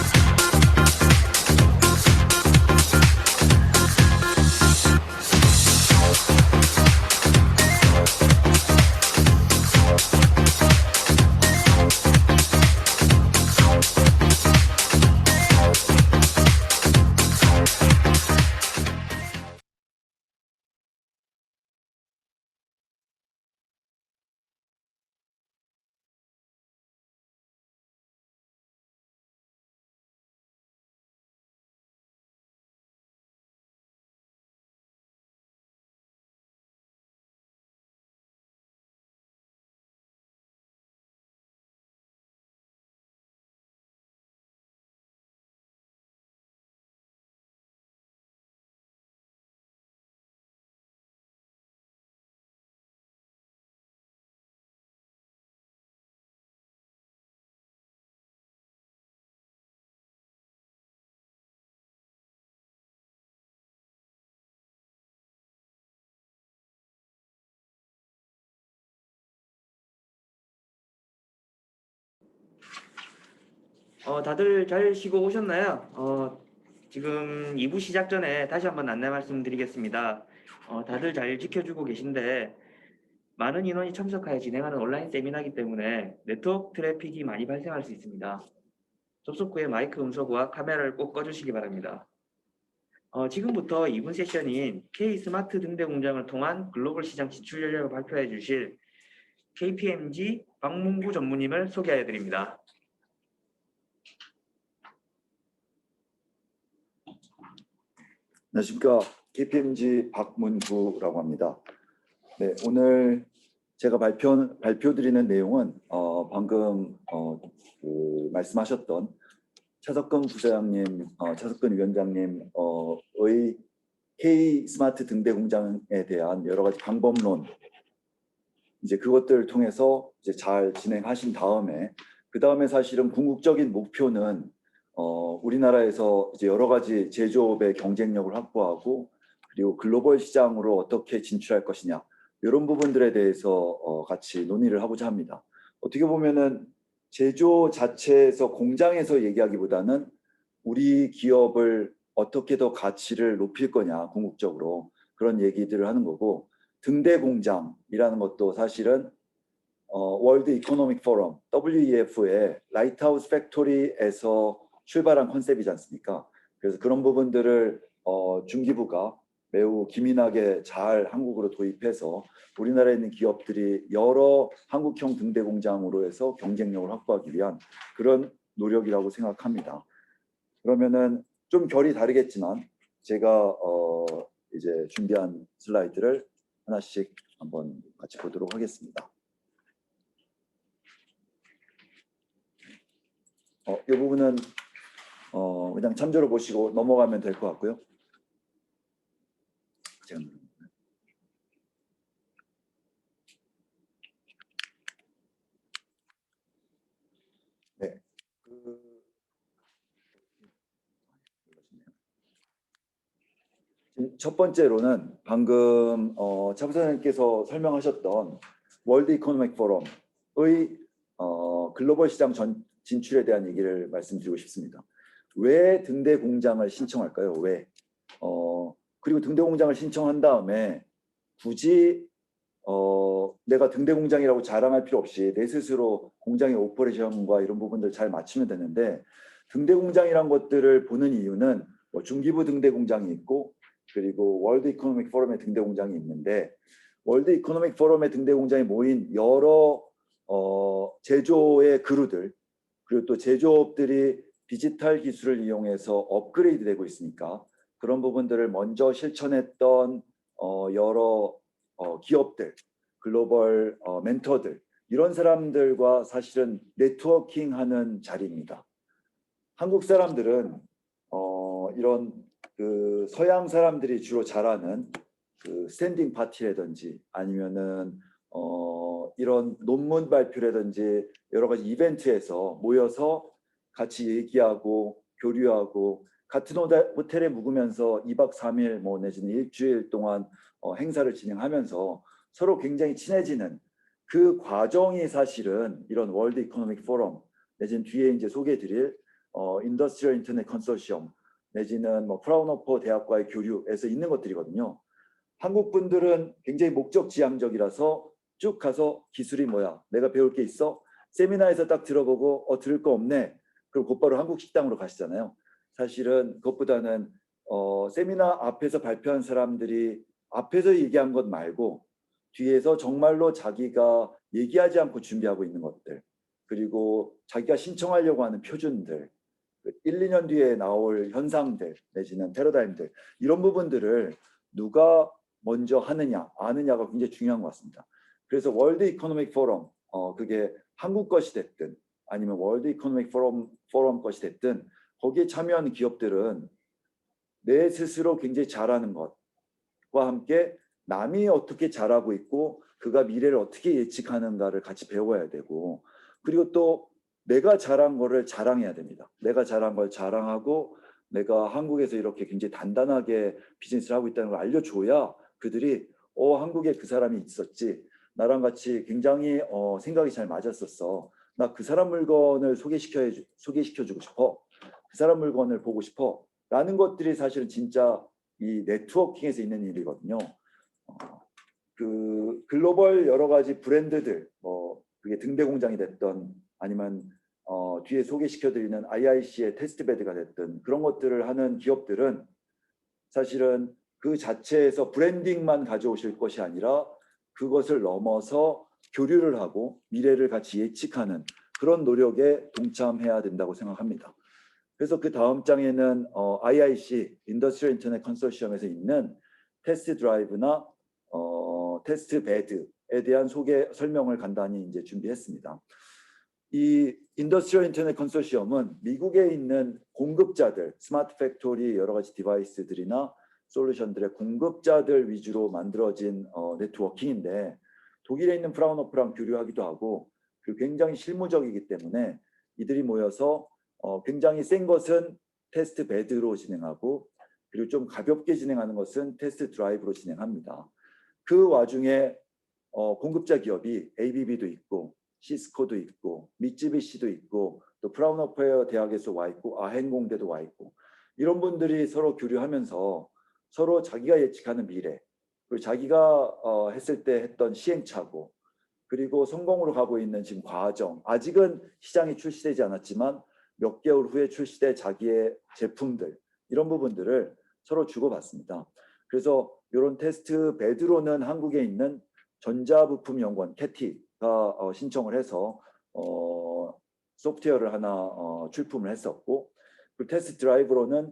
다들 잘 쉬고 오셨나요? 지금 2부 시작 전에 다시 한번 안내 말씀드리겠습니다. 다들 잘 지켜주고 계신데 많은 인원이 참석하여 진행하는 온라인 세미나이기 때문에 네트워크 트래픽이 많이 발생할 수 있습니다. 접속 후에 마이크 음소거와 카메라를 꼭 꺼주시기 바랍니다. 지금부터 2분 세션인 K 스마트 등대 공장을 통한 글로벌 시장 진출 전략을 발표해 주실 KPMG 박문구 전무님을 소개해 드립니다. 안녕하십니까. KPMG 박문구라고 합니다. 네, 오늘 제가 발표드리는 내용은 방금 말씀하셨던 차석근 부사장님, 차석근 위원장님의 K 스마트 등대 공장에 대한 여러 가지 방법론, 이제 그것들을 통해서 이제 잘 진행하신 다음에 그 다음에 사실은 궁극적인 목표는 우리나라에서 이제 여러 가지 제조업의 경쟁력을 확보하고 그리고 글로벌 시장으로 어떻게 진출할 것이냐 이런 부분들에 대해서 같이 논의를 하고자 합니다. 어떻게 보면은 제조 자체에서 공장에서 얘기하기보다는 우리 기업을 어떻게 더 가치를 높일 거냐 궁극적으로 그런 얘기들을 하는 거고 등대 공장이라는 것도 사실은 월드 이코노믹 포럼 WEF의 라이트하우스 팩토리에서 출발한 컨셉이지 않습니까? 그래서 그런 부분들을 중기부가 매우 기민하게 잘 한국으로 도입해서 우리나라에 있는 기업들이 여러 한국형 등대 공장으로 해서 경쟁력을 확보하기 위한 그런 노력이라고 생각합니다. 그러면은 좀 결이 다르겠지만 제가 이제 준비한 슬라이드를 하나씩 한번 같이 보도록 하겠습니다. 이 부분은 그냥 참조로 보시고 넘어가면 될 것 같고요. 제가 네. 첫 번째로는 방금 차 부사장님께서 설명하셨던 월드 이코노믹 포럼의 글로벌 시장 진출에 대한 얘기를 말씀드리고 싶습니다. 왜 등대 공장을 신청할까요? 왜? 그리고 등대 공장을 신청한 다음에 굳이 내가 등대 공장이라고 자랑할 필요 없이 내 스스로 공장의 오퍼레이션과 이런 부분들 잘 맞추면 되는데, 등대 공장이란 것들을 보는 이유는 중기부 등대 공장이 있고 그리고 월드 이코노믹 포럼의 등대 공장이 있는데, 월드 이코노믹 포럼의 등대 공장에 모인 여러 제조의 그루들, 그리고 또 제조업들이 디지털 기술을 이용해서 업그레이드 되고 있으니까 그런 부분들을 먼저 실천했던 여러 기업들, 글로벌 멘토들, 이런 사람들과 사실은 네트워킹하는 자리입니다. 한국 사람들은 이런 그 서양 사람들이 주로 잘하는 그 스탠딩 파티라든지 아니면은 이런 논문 발표라든지 여러 가지 이벤트에서 모여서 같이 얘기하고 교류하고 같은 호텔에 묵으면서 2박 3일 뭐 내지는 일주일 동안 행사를 진행하면서 서로 굉장히 친해지는 그 과정이 사실은 이런 월드 이코노믹 포럼 내지는 뒤에 이제 소개해드릴 인더스트리얼 인터넷 컨소시엄 내지는 뭐 프라운호퍼 대학과의 교류에서 있는 것들이거든요. 한국 분들은 굉장히 목적지향적이라서 쭉 가서 기술이 뭐야? 내가 배울 게 있어? 세미나에서 딱 들어보고 들을 거 없네. 그리고 곧바로 한국 식당으로 가시잖아요. 사실은 그것보다는 세미나 앞에서 발표한 사람들이 앞에서 얘기한 것 말고 뒤에서 정말로 자기가 얘기하지 않고 준비하고 있는 것들, 그리고 자기가 신청하려고 하는 표준들, 1, 2년 뒤에 나올 현상들 내지는 패러다임들, 이런 부분들을 누가 먼저 하느냐 아느냐가 굉장히 중요한 것 같습니다. 그래서 월드 이코노믹 포럼 그게 한국 것이 됐든 아니면 월드 이코노믹 포럼 것이 됐든 거기에 참여하는 기업들은 내 스스로 굉장히 잘하는 것과 함께 남이 어떻게 잘하고 있고 그가 미래를 어떻게 예측하는가를 같이 배워야 되고, 그리고 또 내가 잘한 거를 자랑해야 됩니다. 내가 잘한 걸 자랑하고 내가 한국에서 이렇게 굉장히 단단하게 비즈니스를 하고 있다는 걸 알려줘야 그들이 한국에 그 사람이 있었지, 나랑 같이 굉장히 생각이 잘 맞았었어, 나 그 사람 물건을 소개시켜주고 싶어, 그 사람 물건을 보고 싶어 라는 것들이 사실은 진짜 이 네트워킹에서 있는 일이거든요. 그 글로벌 여러 가지 브랜드들, 그게 등대 공장이 됐던 아니면 뒤에 소개시켜드리는 IIC의 테스트베드가 됐든 그런 것들을 하는 기업들은 사실은 그 자체에서 브랜딩만 가져오실 것이 아니라 그것을 넘어서 교류를 하고 미래를 같이 예측하는 그런 노력에 동참해야 된다고 생각합니다. 그래서 그 다음 장에는 IIC 인더스트리얼 인터넷 컨소시엄에서 있는 테스트 드라이브나 테스트 베드에 대한 설명을 간단히 이제 준비했습니다. 이 인더스트리얼 인터넷 컨소시엄은 미국에 있는 공급자들, 스마트 팩토리 여러 가지 디바이스들이나 솔루션들의 공급자들 위주로 만들어진 네트워킹인데, 독일에 있는 프라운호프랑 교류하기도 하고, 그리고 굉장히 실무적이기 때문에 이들이 모여서 굉장히 센 것은 테스트 베드로 진행하고, 그리고 좀 가볍게 진행하는 것은 테스트 드라이브로 진행합니다. 그 와중에 공급자 기업이 ABB도 있고 시스코도 있고 미쯔비시도 있고 또 프라운호퍼 대학에서 와 있고 아헨공대도 와 있고, 이런 분들이 서로 교류하면서 서로 자기가 예측하는 미래, 그리고 자기가 했을 때 했던 시행착오, 그리고 성공으로 가고 있는 지금 과정, 아직은 시장에 출시되지 않았지만 몇 개월 후에 출시될 자기의 제품들, 이런 부분들을 서로 주고받습니다. 그래서 이런 테스트 베드로는 한국에 있는 전자부품연구원 캐티가 신청을 해서 소프트웨어를 하나 출품을 했었고, 그 테스트 드라이브로는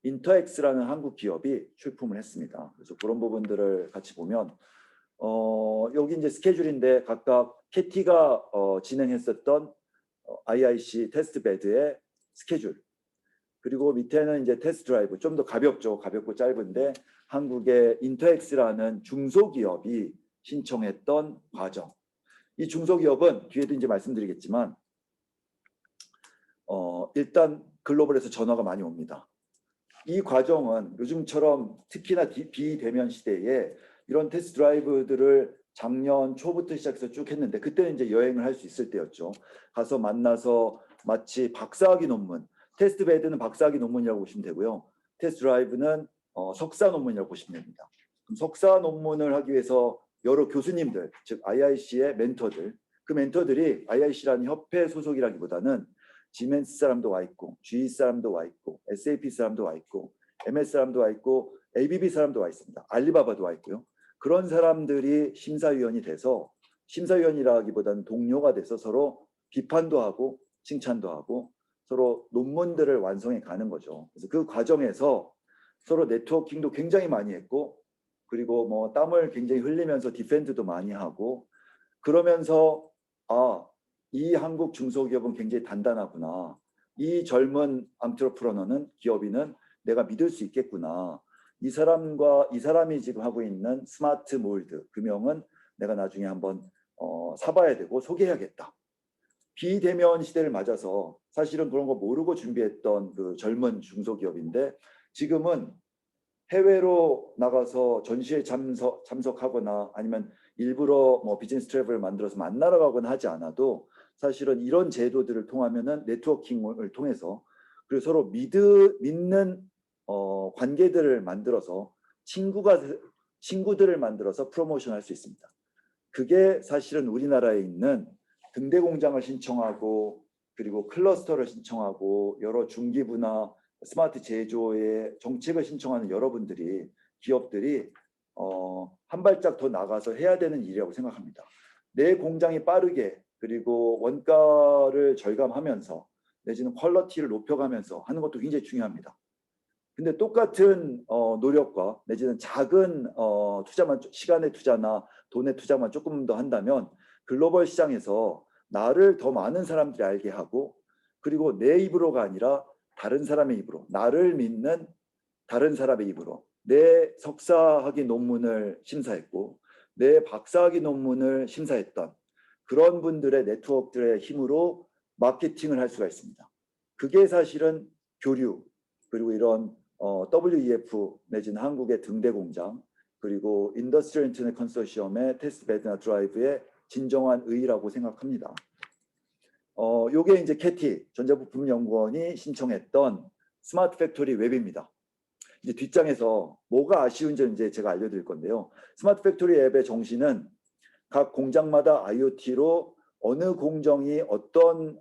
인터엑스라는 한국 기업이 출품을 했습니다. 그래서 그런 부분들을 같이 보면 여기 이제 스케줄인데 각각 캐티가 진행했었던 IIC 테스트 베드의 스케줄, 그리고 밑에는 이제 테스트 드라이브, 좀 더 가볍죠. 가볍고 짧은데 한국의 인터엑스라는 중소기업이 신청했던 과정. 이 중소기업은 뒤에도 이제 말씀드리겠지만 일단 글로벌에서 전화가 많이 옵니다. 이 과정은 요즘처럼 특히나 비대면 시대에 이런 테스트 드라이브들을 작년 초부터 시작해서 쭉 했는데, 그때는 이제 여행을 할 수 있을 때였죠. 가서 만나서 마치 박사학위 논문, 테스트 베드는 박사학위 논문이라고 보시면 되고요. 테스트 드라이브는 석사 논문이라고 보시면 됩니다. 그럼 석사 논문을 하기 위해서 여러 교수님들, 즉 IIC의 멘토들, 그 멘토들이 IIC라는 협회 소속이라기보다는 지멘스 사람도 와 있고, GE 사람도 와 있고, SAP 사람도 와 있고, MS 사람도 와 있고, ABB 사람도 와 있습니다. 알리바바도 와 있고요. 그런 사람들이 심사위원이 돼서, 심사위원이라기보다는 동료가 돼서 서로 비판도 하고 칭찬도 하고 서로 논문들을 완성해 가는 거죠. 그래서 그 과정에서 서로 네트워킹도 굉장히 많이 했고, 그리고 뭐 땀을 굉장히 흘리면서 디펜드도 많이 하고, 그러면서 이 한국 중소기업은 굉장히 단단하구나. 이 젊은 안트로프러너는, 기업인은 내가 믿을 수 있겠구나. 이 사람이 지금 하고 있는 스마트 몰드 금형은 내가 나중에 한번 사봐야 되고 소개해야겠다. 비대면 시대를 맞아서 사실은 그런 거 모르고 준비했던 그 젊은 중소기업인데, 지금은 해외로 나가서 전시회 참석하거나 아니면 일부러 뭐 비즈니스 트래블을 만들어서 만나러 가거나 하지 않아도 사실은 이런 제도들을 통하면은 네트워킹을 통해서, 그리고 서로 믿는 관계들을 만들어서 친구들을 만들어서 프로모션할 수 있습니다. 그게 사실은 우리나라에 있는 등대 공장을 신청하고, 그리고 클러스터를 신청하고, 여러 중기부나 스마트 제조의 정책을 신청하는 여러분들이, 기업들이 한 발짝 더 나가서 해야 되는 일이라고 생각합니다. 내 공장이 빠르게, 그리고 원가를 절감하면서 내지는 퀄리티를 높여가면서 하는 것도 굉장히 중요합니다. 근데 똑같은 노력과 내지는 작은 투자만, 시간의 투자나 돈의 투자만 조금 더 한다면 글로벌 시장에서 나를 더 많은 사람들이 알게 하고, 그리고 내 입으로가 아니라 다른 사람의 입으로, 나를 믿는 다른 사람의 입으로, 내 석사학위 논문을 심사했고 내 박사학위 논문을 심사했던 그런 분들의 네트워크들의 힘으로 마케팅을 할 수가 있습니다. 그게 사실은 교류, 그리고 이런 WEF 내지는 한국의 등대 공장, 그리고 인더스트리얼 인터넷 컨소시엄의 테스트 베드나 드라이브의 진정한 의의라고 생각합니다. 요게 이제 캐티 전자부품연구원이 신청했던 스마트 팩토리 웹입니다. 이제 뒷장에서 뭐가 아쉬운지 이제 제가 알려드릴 건데요. 스마트 팩토리 앱의 정신은 각 공장마다 IoT로 어느 공정이 어떤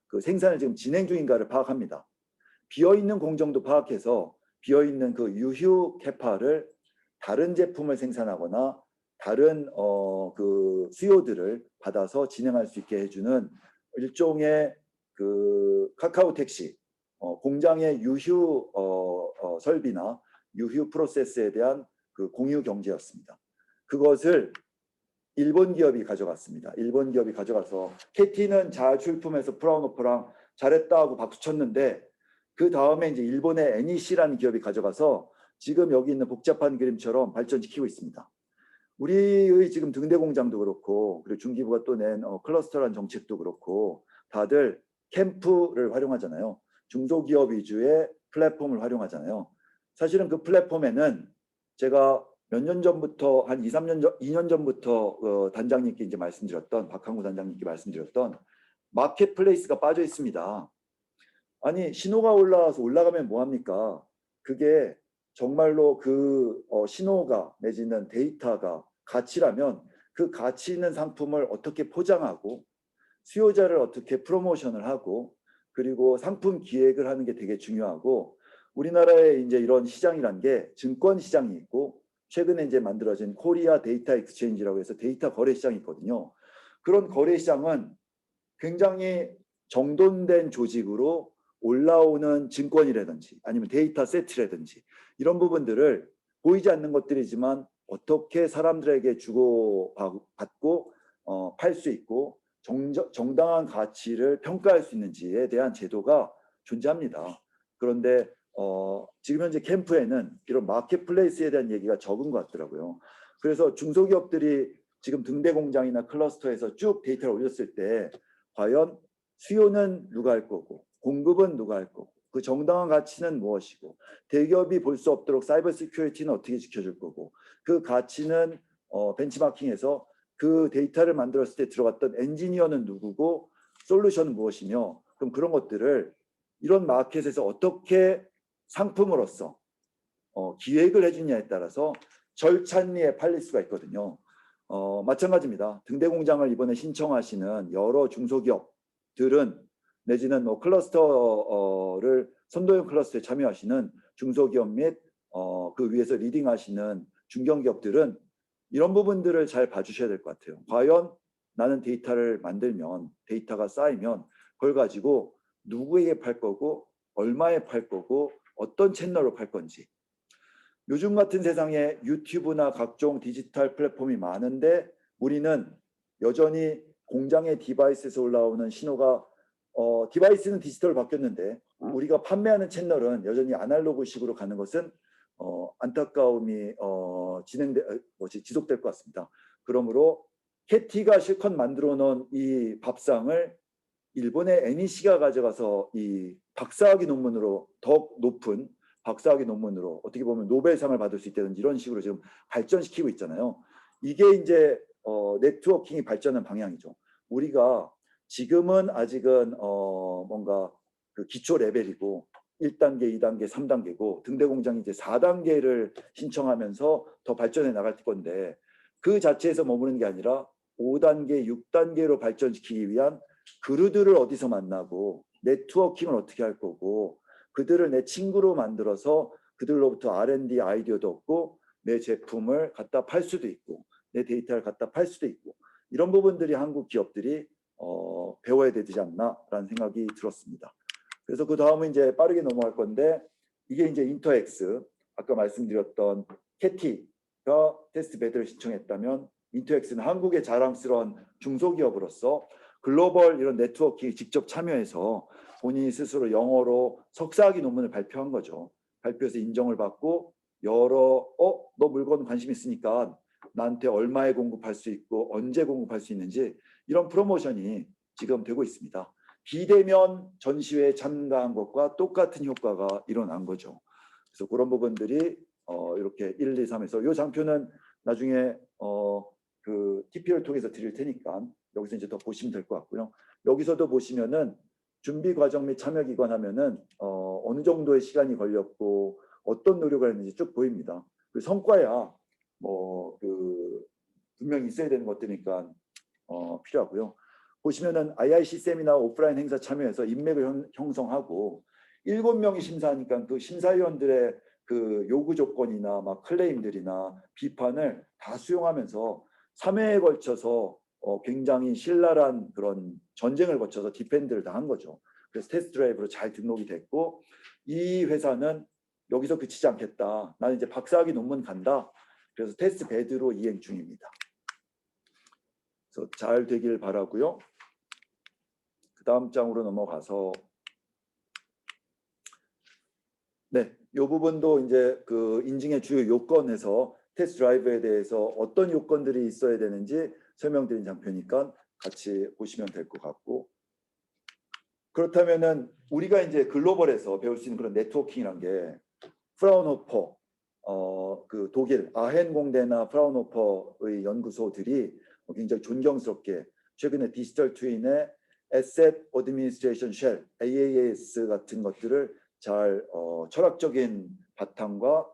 그 생산을 지금 진행 중인가를 파악합니다. 비어있는 공정도 파악해서 비어있는 그 유휴 캐파를 다른 제품을 생산하거나 다른 그 수요들을 받아서 진행할 수 있게 해주는 일종의 그 카카오 택시, 공장의 유휴 설비나 유휴 프로세스에 대한 그 공유 경제였습니다. 그것을 일본 기업이 가져갔습니다. 일본 기업이 가져가서 캐티는 잘 출품해서 프라운호프랑 잘했다 하고 박수 쳤는데, 그 다음에 이제 일본의 NEC라는 기업이 가져가서 지금 여기 있는 복잡한 그림처럼 발전시키고 있습니다. 우리의 지금 등대 공장도 그렇고, 그리고 중기부가 또 낸 클러스터라는 정책도 그렇고, 다들 캠프를 활용하잖아요. 중소기업 위주의 플랫폼을 활용하잖아요. 사실은 그 플랫폼에는 제가 몇 년 전부터, 한 2년 전부터 단장님께 이제 말씀드렸던, 박항구 단장님께 말씀드렸던 마켓플레이스가 빠져 있습니다. 아니, 신호가 올라가면 뭐합니까? 그게 정말로 그 신호가 내지는 데이터가 가치라면 그 가치 있는 상품을 어떻게 포장하고 수요자를 어떻게 프로모션을 하고 그리고 상품 기획을 하는 게 되게 중요하고 우리나라에 이제 이런 시장이란 게 증권 시장이 있고 최근에 이제 만들어진 코리아 데이터 익스체인지라고 해서 데이터 거래 시장이 있거든요. 그런 거래 시장은 굉장히 정돈된 조직으로 올라오는 증권이라든지 아니면 데이터 세트라든지 이런 부분들을 보이지 않는 것들이지만 어떻게 사람들에게 주고받고 팔 수 있고 정당한 가치를 평가할 수 있는지에 대한 제도가 존재합니다. 그런데 지금 현재 캠프에는 이런 마켓플레이스에 대한 얘기가 적은 것 같더라고요. 그래서 중소기업들이 지금 등대 공장이나 클러스터에서 쭉 데이터를 올렸을 때 과연 수요는 누가 할 거고 공급은 누가 할 거고 그 정당한 가치는 무엇이고 대기업이 볼 수 없도록 사이버 시큐리티는 어떻게 지켜줄 거고 그 가치는 벤치마킹해서 그 데이터를 만들었을 때 들어갔던 엔지니어는 누구고 솔루션은 무엇이며 그럼 그런 것들을 이런 마켓에서 어떻게 상품으로서 기획을 해주냐에 따라서 절찬리에 팔릴 수가 있거든요. 마찬가지입니다. 등대 공장을 이번에 신청하시는 여러 중소기업들은 내지는 클러스터를 선도형 클러스터에 참여하시는 중소기업 및 그 위에서 리딩하시는 중견기업들은 이런 부분들을 잘 봐주셔야 될 것 같아요. 과연 나는 데이터를 만들면 데이터가 쌓이면 그걸 가지고 누구에게 팔 거고 얼마에 팔 거고 어떤 채널로 팔 건지 요즘 같은 세상에 유튜브나 각종 디지털 플랫폼이 많은데 우리는 여전히 공장의 디바이스에서 올라오는 신호가 디바이스는 디지털로 바뀌었는데 우리가 판매하는 채널은 여전히 아날로그식으로 가는 것은 안타까움이 지속될 것 같습니다. 그러므로 캐티가 실컷 만들어 놓은 이 밥상을 일본의 NEC가 가져가서 이 박사학위 논문으로 더 높은 박사학위 논문으로 어떻게 보면 노벨상을 받을 수 있다든지 이런 식으로 지금 발전시키고 있잖아요. 이게 이제 네트워킹이 발전한 방향이죠. 우리가 지금은 아직은 뭔가 그 기초 레벨이고 1단계, 2단계, 3단계고 등대 공장이 이제 4단계를 신청하면서 더 발전해 나갈 건데 그 자체에서 머무르는 게 아니라 5단계, 6단계로 발전시키기 위한 그루들을 어디서 만나고 네트워킹을 어떻게 할 거고 그들을 내 친구로 만들어서 그들로부터 R&D 아이디어도 얻고 내 제품을 갖다 팔 수도 있고 내 데이터를 갖다 팔 수도 있고 이런 부분들이 한국 기업들이 배워야 되지 않나라는 생각이 들었습니다. 그래서 그 다음은 이제 빠르게 넘어갈 건데 이게 이제 인터엑스 아까 말씀드렸던 캐티가 테스트 베드를 신청했다면 인터엑스는 한국의 자랑스러운 중소기업으로서 글로벌 이런 네트워킹에 직접 참여해서 본인이 스스로 영어로 석사학위 논문을 발표한 거죠. 발표해서 인정을 받고 여러 너 물건 관심 있으니까 나한테 얼마에 공급할 수 있고 언제 공급할 수 있는지 이런 프로모션이 지금 되고 있습니다. 비대면 전시회에 참가한 것과 똑같은 효과가 일어난 거죠. 그래서 그런 부분들이 이렇게 1, 2, 3에서 이 장표는 나중에 그 TP를 통해서 드릴 테니까 여기서 이제 더 보시면 될 것 같고요. 여기서도 보시면은 준비 과정 및 참여 기간 하면은 어느 정도의 시간이 걸렸고 어떤 노력을 했는지 쭉 보입니다. 그 성과야 그 분명히 있어야 되는 것들이니까 필요하고요. 보시면은 IIC 세미나 오프라인 행사 참여해서 인맥을 형성하고 7명이 심사하니까 그 심사위원들의 그 요구 조건이나 막 클레임들이나 비판을 다 수용하면서 3회에 걸쳐서 굉장히 신랄한 그런 전쟁을 거쳐서 디펜드를 다 한 거죠. 그래서 테스트 드라이브로 잘 등록이 됐고 이 회사는 여기서 그치지 않겠다. 나는 이제 박사학위 논문 간다. 그래서 테스트 베드로 이행 중입니다. 그래서 잘 되길 바라고요. 그 다음 장으로 넘어가서 네, 이 부분도 이제 그 인증의 주요 요건에서 테스트 드라이브에 대해서 어떤 요건들이 있어야 되는지 설명드린 장표니까 같이 보시면 될 것 같고 그렇다면은 우리가 이제 글로벌에서 배울 수 있는 그런 네트워킹이란 게 프라운호퍼 그 독일 아헨 공대나 프라운호퍼의 연구소들이 굉장히 존경스럽게 최근에 디지털 트윈의 Asset Administration Shell AAS 같은 것들을 잘 철학적인 바탕과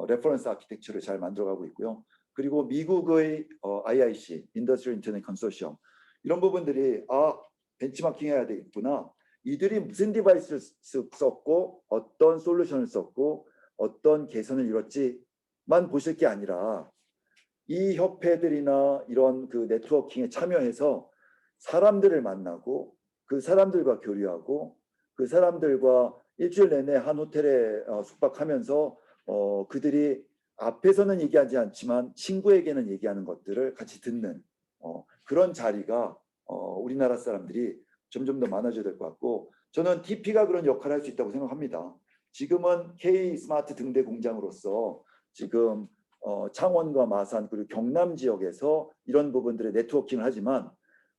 레퍼런스 아키텍처를 잘 만들어가고 있고요. 그리고 미국의 IIC, 인더스트리얼 인터넷 컨소시엄 이런 부분들이 벤치마킹 해야 되겠구나. 이들이 무슨 디바이스를 썼고 어떤 솔루션을 썼고 어떤 개선을 이뤘지만 보실 게 아니라 이 협회들이나 이런 그 네트워킹에 참여해서 사람들을 만나고 그 사람들과 교류하고 그 사람들과 일주일 내내 한 호텔에 숙박하면서 그들이 앞에서는 얘기하지 않지만 친구에게는 얘기하는 것들을 같이 듣는 그런 자리가 우리나라 사람들이 점점 더 많아져야 될 것 같고 저는 TP가 그런 역할을 할 수 있다고 생각합니다. 지금은 K 스마트 등대 공장으로서 지금 창원과 마산 그리고 경남 지역에서 이런 부분들의 네트워킹을 하지만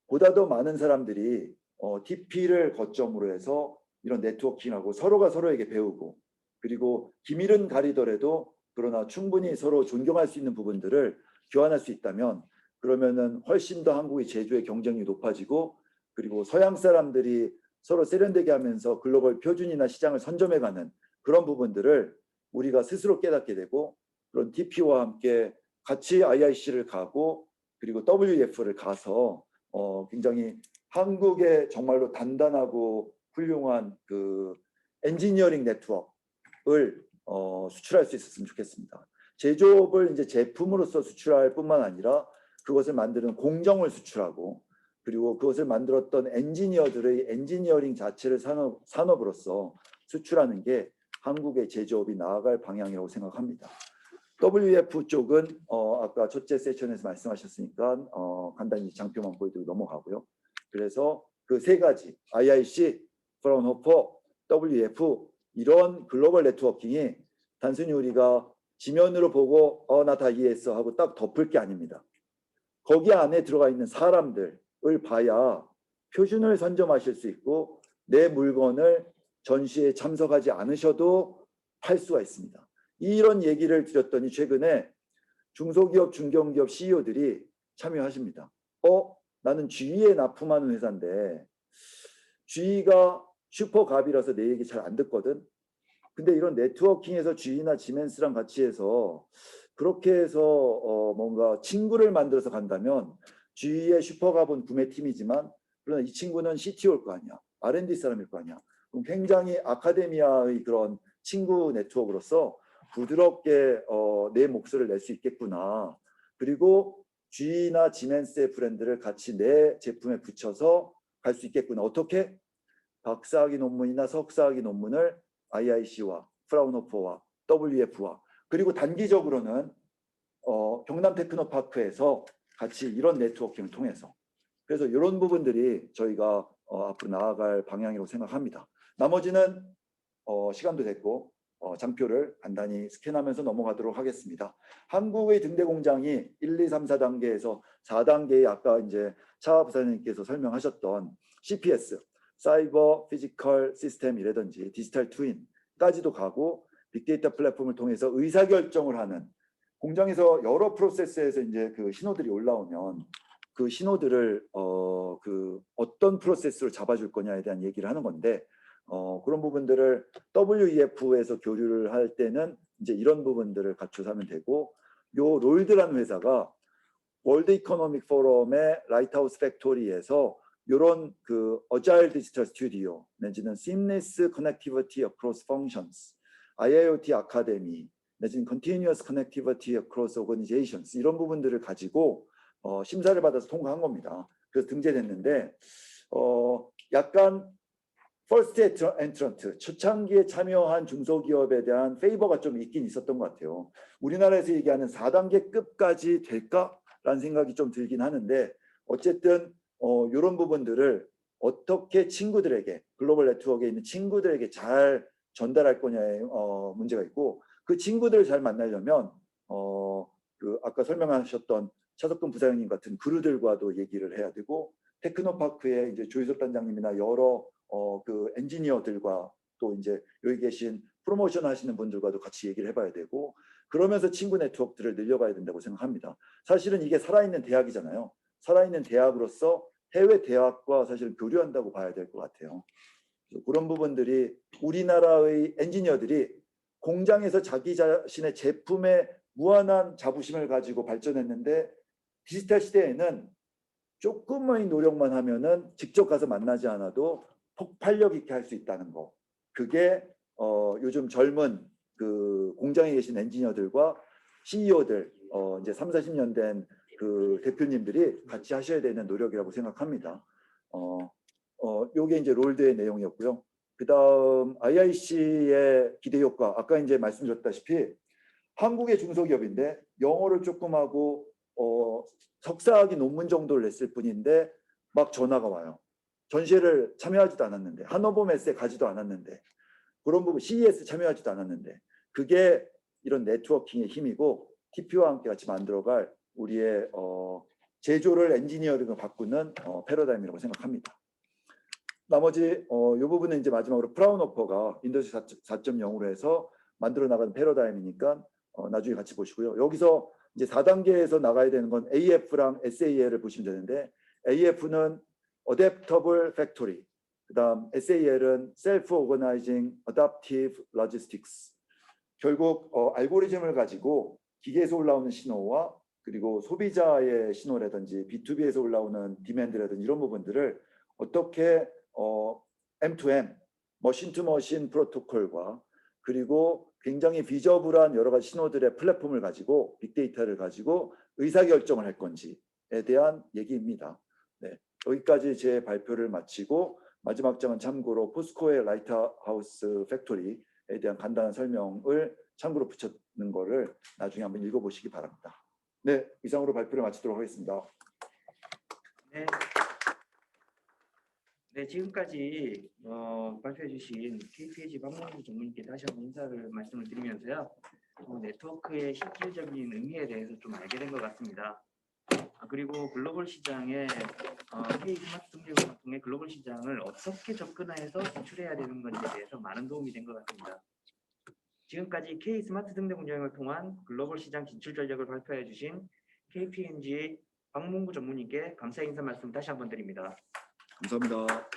보다 더 많은 사람들이 TP를 거점으로 해서 이런 네트워킹하고 서로가 서로에게 배우고 그리고 기밀은 가리더라도 그러나 충분히 서로 존경할 수 있는 부분들을 교환할 수 있다면 그러면은 훨씬 더 한국의 제조의 경쟁력이 높아지고 그리고 서양 사람들이 서로 세련되게 하면서 글로벌 표준이나 시장을 선점해가는 그런 부분들을 우리가 스스로 깨닫게 되고 그런 TP와 함께 같이 IIC를 가고 그리고 WEF를 가서 굉장히 한국의 정말로 단단하고 훌륭한 그 엔지니어링 네트워크를 수출할 수 있었으면 좋겠습니다. 제조업을 이제 제품으로서 수출할 뿐만 아니라 그것을 만드는 공정을 수출하고 그리고 그것을 만들었던 엔지니어들의 엔지니어링 자체를 산업으로서 수출하는 게 한국의 제조업이 나아갈 방향이라고 생각합니다. WF 쪽은 아까 첫째 세션에서 말씀하셨으니까 간단히 장표만 보여드리고 넘어가고요. 그래서 그 세 가지 IIC, 프라운호퍼, WF 이런 글로벌 네트워킹이 단순히 우리가 지면으로 보고 나 다 이해했어 하고 딱 덮을 게 아닙니다. 거기 안에 들어가 있는 사람들을 봐야 표준을 선점하실 수 있고 내 물건을 전시에 참석하지 않으셔도 팔 수가 있습니다. 이런 얘기를 드렸더니 최근에 중소기업, 중견기업 CEO들이 참여하십니다. 나는 GE에 납품하는 회사인데 GE가 슈퍼갑이라서 내 얘기 잘 안 듣거든. 근데 이런 네트워킹에서 GE나 지멘스랑 같이 해서 그렇게 해서 뭔가 친구를 만들어서 간다면 GE의 슈퍼갑은 구매팀이지만 그러나 이 친구는 CTO일 거 아니야. R&D 사람일 거 아니야. 그럼 굉장히 아카데미아의 그런 친구 네트워크로서 부드럽게 내 목소리를 낼 수 있겠구나. 그리고 GE나 지멘스의 브랜드를 같이 내 제품에 붙여서 갈 수 있겠구나. 어떻게? 박사학위 논문이나 석사학위 논문을 IIC와 프라운호퍼와 WF와 그리고 단기적으로는 경남 테크노파크에서 같이 이런 네트워킹을 통해서 그래서 이런 부분들이 저희가 앞으로 나아갈 방향이라고 생각합니다. 나머지는 시간도 됐고 장표를 간단히 스캔하면서 넘어가도록 하겠습니다. 한국의 등대 공장이 1, 2, 3, 4단계에서 4단계의 아까 이제 차 부사장님께서 설명하셨던 CPS, 사이버 피지컬 시스템이라든지 디지털 트윈까지도 가고 빅데이터 플랫폼을 통해서 의사결정을 하는 공장에서 여러 프로세스에서 이제 그 신호들이 올라오면 그 신호들을 어떤 프로세스로 잡아줄 거냐에 대한 얘기를 하는 건데 그런 부분들을 WEF에서 교류를 할 때는 이제 이런 부분들을 갖춰서 하면 되고 요 롤드라는 회사가 월드 이코노믹 포럼의 라이트하우스 팩토리에서 이런 그 어자일 디지털 스튜디오 내지는 seamless connectivity across functions, IIoT 아카데미 내지는 continuous connectivity across organizations 이런 부분들을 가지고 심사를 받아서 통과한 겁니다. 그래서 등재됐는데 약간 퍼스트 엔트런트, 초창기에 참여한 중소기업에 대한 페이버가 좀 있긴 있었던 것 같아요. 우리나라에서 얘기하는 4단계급까지 될까라는 생각이 좀 들긴 하는데 어쨌든 이런 부분들을 어떻게 친구들에게 글로벌 네트워크에 있는 친구들에게 잘 전달할 거냐에 문제가 있고 그 친구들을 잘 만나려면 그 아까 설명하셨던 차석근 부사장님 같은 그루들과도 얘기를 해야 되고 테크노파크의 이제 조희섭 단장님이나 여러 그 엔지니어들과 또 이제 여기 계신 프로모션 하시는 분들과도 같이 얘기를 해봐야 되고 그러면서 친구 네트워크들을 늘려가야 된다고 생각합니다. 사실은 이게 살아있는 대학이잖아요. 살아있는 대학으로서 해외 대학과 사실 교류한다고 봐야 될 것 같아요. 그런 부분들이 우리나라의 엔지니어들이 공장에서 자기 자신의 제품의 무한한 자부심을 가지고 발전했는데 디지털 시대에는 조금의 노력만 하면은 직접 가서 만나지 않아도 폭발력 있게 할 수 있다는 거. 그게 요즘 젊은 그 공장에 계신 엔지니어들과 CEO들 이제 3, 40년 된 그 대표님들이 같이 하셔야 되는 노력이라고 생각합니다. 요게 이제 롤드의 내용이었고요. 그다음 IIC의 기대 효과. 아까 이제 말씀드렸다시피 한국의 중소기업인데 영어를 조금 하고 석사학위 논문 정도를 냈을 뿐인데 막 전화가 와요. 전시회를 참여하지도 않았는데 하노버 메스에 가지도 않았는데 그런 부분 CES 참여하지도 않았는데 그게 이런 네트워킹의 힘이고 TP와 함께 같이 만들어갈 우리의 제조를 엔지니어링으로 바꾸는 패러다임이라고 생각합니다. 나머지 이 부분은 이제 마지막으로 프라운호퍼가 인더스트리 4.0으로 해서 만들어 나가는 패러다임이니까 나중에 같이 보시고요. 여기서 이제 4단계에서 나가야 되는 건 AF랑 SAL을 보시면 되는데 AF는 Adaptable Factory, 그다음 SAL은 Self-Organizing Adaptive Logistics. 결국 알고리즘을 가지고 기계에서 올라오는 신호와 그리고 소비자의 신호라든지 B2B에서 올라오는 디맨드라든지 이런 부분들을 어떻게 M2M, 머신-투-머신 프로토콜과 그리고 굉장히 비저블한 여러 가지 신호들의 플랫폼을 가지고 빅데이터를 가지고 의사결정을 할 건지에 대한 얘기입니다. 네, 여기까지 제 발표를 마치고 마지막 장은 참고로 포스코의 라이트하우스 팩토리에 대한 간단한 설명을 참고로 붙였는 거를 나중에 한번 읽어보시기 바랍니다. 네, 이상으로 발표를 마치도록 하겠습니다. 네. 네, 지금까지 발표해 주신 KPMG 박문구 전문님께 다시 한번 인사를 말씀을 드리면서요. 네트워크의 실질적인 의미에 대해서 좀 알게 된 것 같습니다. 그리고 글로벌 시장에 K 스마트 등록을 통해 글로벌 시장을 어떻게 접근해서 진출해야 되는 건지에 대해서 많은 도움이 된 것 같습니다. 지금까지 K 스마트 등대 공장을 통한 글로벌 시장 진출 전략을 발표해 주신 KPMG 박문구 전문님께 감사 인사 말씀 다시 한번 드립니다. 감사합니다.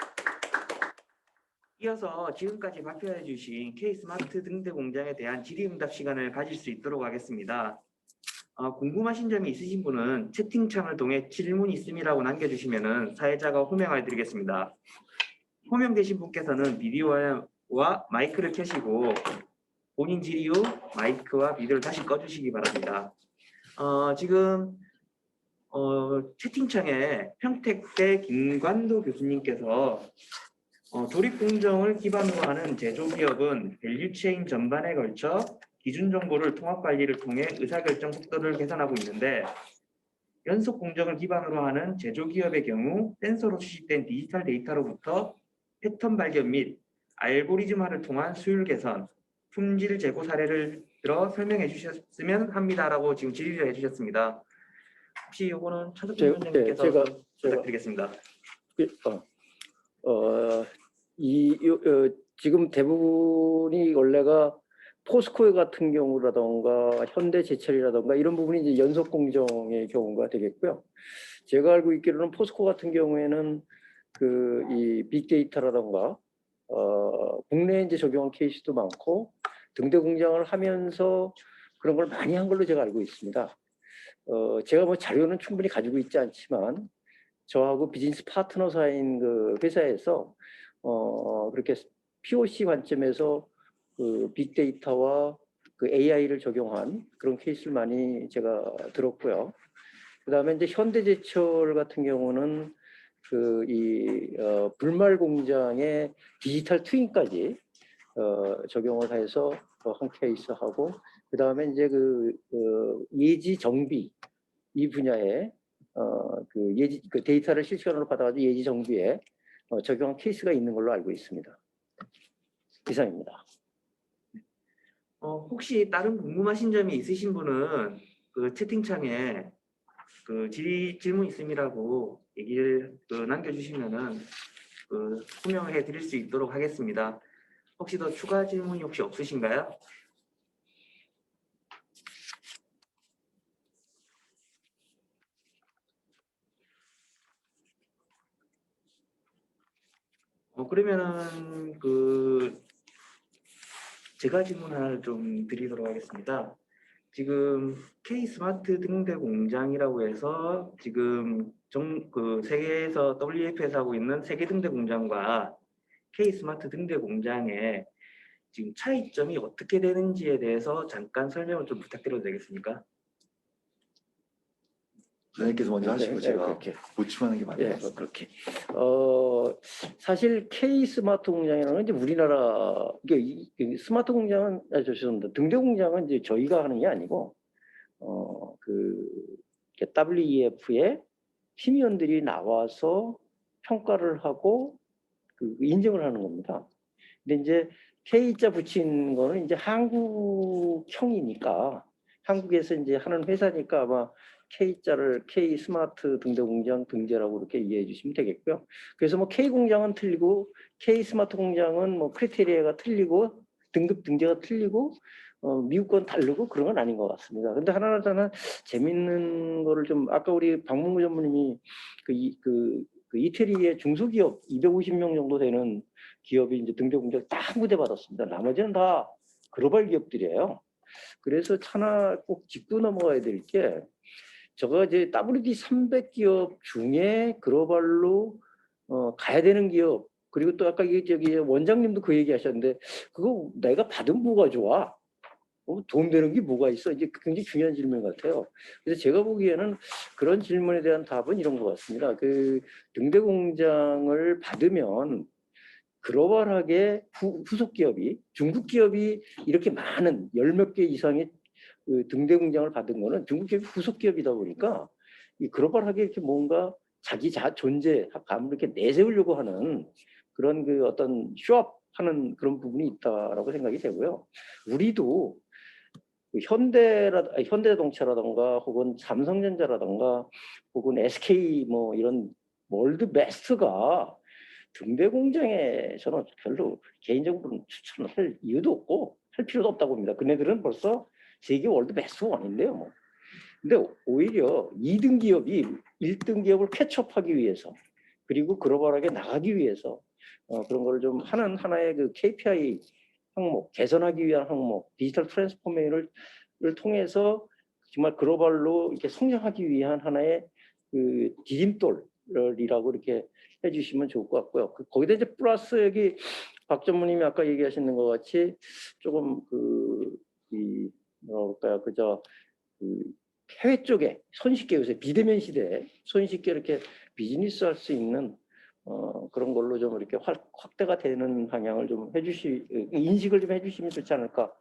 이어서 지금까지 발표해 주신 K스마트 등대 공장에 대한 질의응답 시간을 가질 수 있도록 하겠습니다. 궁금하신 점이 있으신 분은 채팅창을 통해 질문 있음이라고 남겨주시면 사회자가 호명해 드리겠습니다. 호명되신 분께서는 비디오와 마이크를 켜시고 본인 질의 후 마이크와 비디오를 다시 꺼주시기 바랍니다. 지금 채팅창에 평택대 김관도 교수님께서 조립 공정을 기반으로 하는 제조기업은 밸류체인 전반에 걸쳐 기준 정보를 통합 관리를 통해 의사결정 속도를 개선하고 있는데 연속 공정을 기반으로 하는 제조기업의 경우 센서로 수집된 디지털 데이터로부터 패턴 발견 및 알고리즘화를 통한 수율 개선, 품질 재고 사례를 들어 설명해 주셨으면 합니다라고 지금 질의를 해주셨습니다. 혹시 이거는 차석준 위원장님께서 제가 부탁드리겠습니다. 지금 대부분이 원래가 포스코 같은 경우라던가 현대제철이라던가 이런 부분이 이제 연속 공정의 경우가 되겠고요. 제가 알고 있기로는 포스코 같은 경우에는 이 빅데이터라던가 국내에 이제 적용한 케이스도 많고 등대 공장을 하면서 그런 걸 많이 한 걸로 제가 알고 있습니다. 제가 뭐 자료는 충분히 가지고 있지 않지만 저하고 비즈니스 파트너 사이인 그 회사에서 그렇게 POC 관점에서 그 빅데이터와 그 AI를 적용한 그런 케이스를 많이 제가 들었고요. 그다음에 이제 현대제철 같은 경우는 불말 공장의 디지털 트윈까지 적용을 해서 한 케이스하고, 그다음에 이제 예지 정비 이 분야에 그 데이터를 실시간으로 받아가지고 예지 정비에 적용한 케이스가 있는 걸로 알고 있습니다. 이상입니다. 혹시 다른 궁금하신 점이 있으신 분은 그 채팅창에 그 질문 있음이라고 얘기를 남겨주시면은 소명해 드릴 수 있도록 하겠습니다. 혹시 더 추가 질문이 혹시 없으신가요? 그러면은 제가 질문 하나를 좀 드리도록 하겠습니다. 지금 K 스마트 등대 공장이라고 해서 지금 그 세계에서 WF에서 하고 있는 세계 등대 공장과 K 스마트 등대 공장의 지금 차이점이 어떻게 되는지에 대해서 잠깐 설명을 좀 부탁드려도 되겠습니까? 선생님께서 먼저 하시고 제가 그렇게. 보충하는 게 예, 맞는 것 같습니다. 그렇게. 사실 K 스마트 공장이라는 건 이제 우리나라 이게 스마트 공장은 죄송합니다. 등대 공장은 이제 저희가 하는 게 아니고 그 WEF의 팀위원들이 나와서 평가를 하고 그 인증을 하는 겁니다. 근데 이제 K자 붙인 거는 이제 한국형이니까 한국에서 이제 하는 회사니까 아마 K자를 K 스마트 등대 공장 등재라고 이렇게 이해해 주시면 되겠고요. 그래서 뭐 K 공장은 틀리고 K 스마트 공장은 뭐 크리테리아가 틀리고 등급 등재가 틀리고 미국 건 다르고 그런 건 아닌 것 같습니다. 근데 하나 재밌는 거를 좀 아까 우리 박문구 전무님이 그 이태리의 중소기업 250명 정도 되는 기업이 이제 등대 공장 딱 한 군데 받았습니다. 나머지는 다 글로벌 기업들이에요. 그래서 하나 꼭 짚고 넘어가야 될 게 저거 이제 WD 300기업 중에 글로벌로 가야 되는 기업 그리고 또 아까 저기 원장님도 그 얘기 하셨는데 그거 내가 받은 뭐가 좋아? 도움 되는 게 뭐가 있어? 이제 굉장히 중요한 질문 같아요. 그래서 제가 보기에는 그런 질문에 대한 답은 이런 것 같습니다. 그 등대 공장을 받으면 글로벌하게 후속 기업이 중국 기업이 이렇게 많은 열 몇 개 이상의 그 등대 공장을 받은 거는 중국 기업이 후속 기업이다 보니까 이 글로벌하게 이렇게 뭔가 자기 존재감을 이렇게 내세우려고 하는 그런 그 어떤 쇼업하는 그런 부분이 있다라고 생각이 되고요. 우리도 현대자동차라든가 혹은 삼성전자라든가 혹은 SK 뭐 이런 월드 베스트가 등대 공장에 저는 별로 개인적으로는 추천할 이유도 없고 할 필요도 없다고 봅니다. 그네들은 벌써 세계 월드 베스트 원인데요. 뭐. 근데 오히려 2등 기업이 1등 기업을 캐치업하기 위해서 그리고 글로벌하게 나가기 위해서 그런 걸 좀 하나의 그 KPI 항목, 개선하기 위한 항목, 디지털 트랜스포메이션을 통해서 정말 글로벌로 이렇게 성장하기 위한 하나의 그 디딤돌이라고 이렇게 해주시면 좋을 것 같고요. 거기다 이제 플러스 여기 박 전무님이 아까 얘기하시는 것 같이 조금 뭐랄까요, 해외 쪽에 손쉽게 요새 비대면 시대에 손쉽게 이렇게 비즈니스 할 수 있는 그런 걸로 좀 이렇게 확대가 되는 방향을 좀 인식을 좀 해주시면 좋지 않을까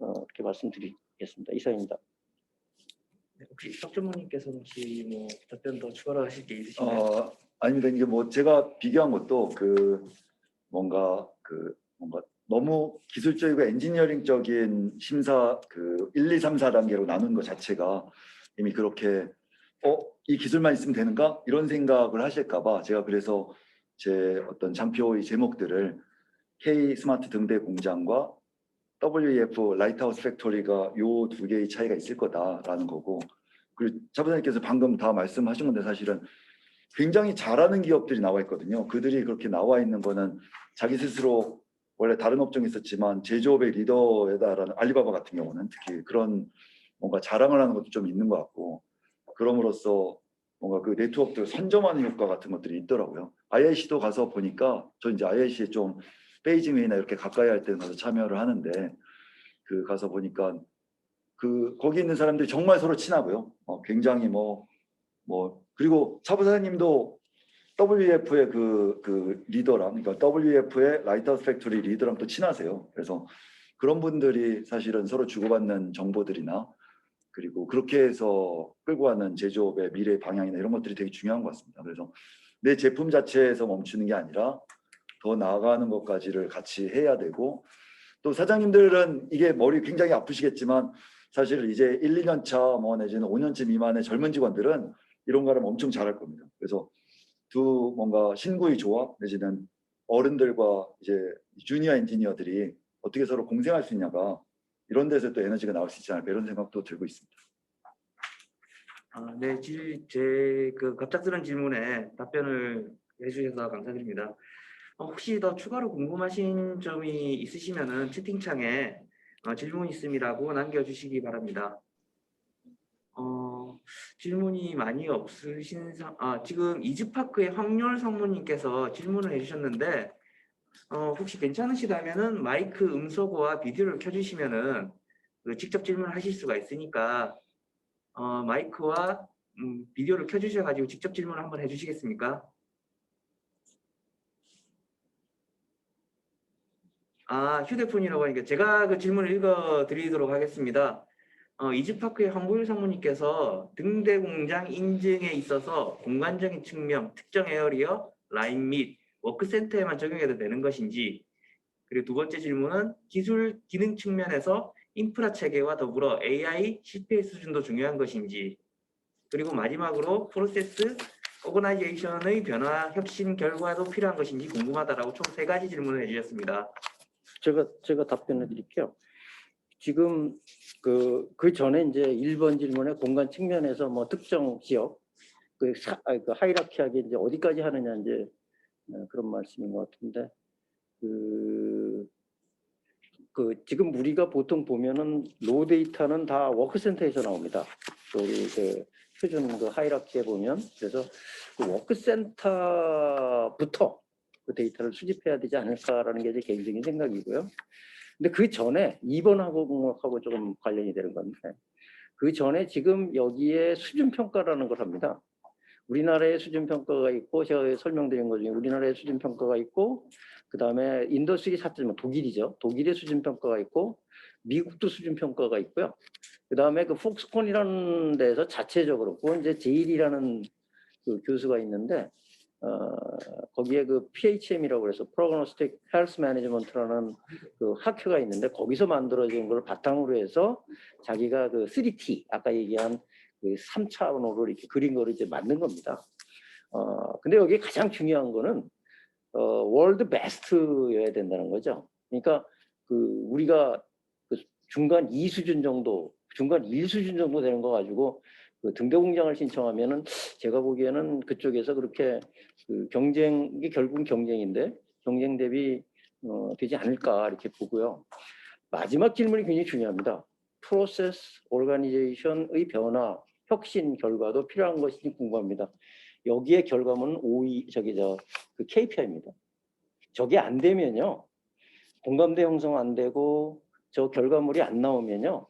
이렇게 말씀드리겠습니다. 이상입니다. 네, 혹시 박 전무님께서 혹시 뭐 답변 더 추가로 하실 게 있으신가요? 아닙니다. 이게 뭐 제가 비교한 것도 뭔가 너무 기술적이고 엔지니어링적인 심사 1, 2, 3, 4단계로 나눈 것 자체가 이미 그렇게 이 기술만 있으면 되는가? 이런 생각을 하실까봐 제가 그래서 제 어떤 장표의 제목들을 K 스마트 등대 공장과 WEF 라이트하우스 팩토리가 요 두 개의 차이가 있을 거다라는 거고, 그리고 차부장님께서 방금 다 말씀하신 건데 사실은 굉장히 잘하는 기업들이 나와 있거든요. 그들이 그렇게 나와 있는 거는 자기 스스로 원래 다른 업종에 있었지만 제조업의 리더에다라는 알리바바 같은 경우는 특히 그런 뭔가 자랑을 하는 것도 좀 있는 것 같고, 그럼으로써 뭔가 그 네트워크를 선점하는 효과 같은 것들이 있더라고요. IIC도 가서 보니까 저 이제 IIC에 좀 베이징 회의나 이렇게 가까이 할 때는 가서 참여를 하는데 가서 보니까 거기 있는 사람들이 정말 서로 친하고요. 굉장히 그리고 차 부사님도 WEF의 그 리더랑, 그러니까 WEF의 라이트하우스 팩토리 리더랑 또 친하세요. 그래서 그런 분들이 사실은 서로 주고받는 정보들이나 그리고 그렇게 해서 끌고 가는 제조업의 미래 방향이나 이런 것들이 되게 중요한 것 같습니다. 그래서 내 제품 자체에서 멈추는 게 아니라 더 나아가는 것까지를 같이 해야 되고, 또 사장님들은 이게 머리 굉장히 아프시겠지만 사실 이제 1, 2년 차 내지는 5년째 미만의 젊은 직원들은 이런 거를 엄청 잘할 겁니다. 그래서 뭔가 신구의 조합 내지는 어른들과 이제 주니어 엔지니어들이 어떻게 서로 공생할 수 있냐가 이런 데서 또 에너지가 나올 수 있지 않을까 이런 생각도 들고 있습니다. 네, 제 갑작스러운 질문에 답변을 해주셔서 감사드립니다. 혹시 더 추가로 궁금하신 점이 있으시면은 채팅창에 질문 있음이라고 남겨주시기 바랍니다. 질문이 많이 없으신 지금 이즈파크의 황렬 상무님께서 질문을 해주셨는데 혹시 괜찮으시다면은 마이크 음소거와 비디오를 켜주시면은 직접 질문하실 수가 있으니까 마이크와 비디오를 켜주셔가지고 직접 질문을 한번 해주시겠습니까? 휴대폰이라고 하니까 제가 그 질문을 읽어드리도록 하겠습니다. 이즈파크의 황보일 상무님께서 등대 공장 인증에 있어서 공간적인 측면, 특정 에어리어, 라인 및 워크센터에만 적용해도 되는 것인지, 그리고 두 번째 질문은 기술 기능 측면에서 인프라 체계와 더불어 AI, CPA 수준도 중요한 것인지, 그리고 마지막으로 프로세스 오거나이제이션의 변화, 혁신 결과도 필요한 것인지 궁금하다라고 총 3가지 질문을 해주셨습니다. 제가 답변해 드릴게요. 지금 그 전에 이제 1번 질문에 공간 측면에서 뭐 특정 지역 그 하이라키하게 이제 어디까지 하느냐 이제 그런 말씀인 것 같은데 지금 우리가 보통 보면은 로 데이터는 다 워크센터에서 나옵니다. 우리 그 표준 그 하이라키에 보면 그래서 그 워크센터부터 그 데이터를 수집해야 되지 않을까라는 게 제 개인적인 생각이고요. 근데 그 전에 2번하고 조금 관련이 되는 건데 그 전에 지금 여기에 수준평가라는 걸 합니다. 우리나라의 수준평가가 있고 제가 설명드린 것 중에 우리나라의 수준평가가 있고 그다음에 인더스트리 4.0 독일이죠. 독일의 수준평가가 있고 미국도 수준평가가 있고요. 그다음에 그 폭스콘이라는 데서 자체적으로 그건 이제 제일이라는 그 교수가 있는데 거기에 그 PHM이라고 그래서 Prognostic Health Management라는 그 학회가 있는데 거기서 만들어진 걸 바탕으로 해서 자기가 그 3T 아까 얘기한 그 3차원으로 이렇게 그린 거를 이제 만든 겁니다. 근데 여기 가장 중요한 거는 월드 베스트여야 된다는 거죠. 그러니까 그 우리가 그 중간 2수준 정도, 중간 1수준 정도 되는 거 가지고 그 등대 공장을 신청하면은 제가 보기에는 그쪽에서 그렇게 그 이게 결국은 경쟁인데 경쟁 대비 되지 않을까 이렇게 보고요. 마지막 질문이 굉장히 중요합니다. 프로세스 오르가니제이션의 변화, 혁신 결과도 필요한 것인지 궁금합니다. 여기에 결과물은 그 KPI입니다. 저게 안 되면요. 공감대 형성 안 되고 저 결과물이 안 나오면요.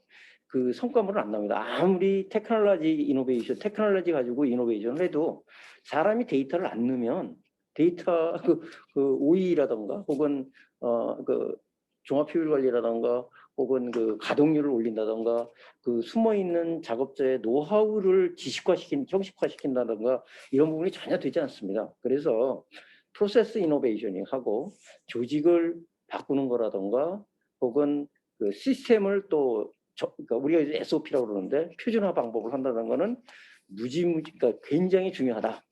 그 성과물은 안 나옵니다. 아무리 테크놀로지 가지고 이노베이션을 해도 사람이 데이터를 안 넣으면 데이터 그 OE라던가 혹은 그 종합 효율 관리라던가 혹은 그 가동률을 올린다던가 그 숨어 있는 작업자의 노하우를 형식화시킨다던가 이런 부분이 전혀 되지 않습니다. 그래서 프로세스 이노베이션이 하고 조직을 바꾸는 거라던가 혹은 그 시스템을 또 그러니까 우리가 이제 SOP라고 그러는데 표준화 방법을 한다는 거는 그러니까 굉장히 중요하다.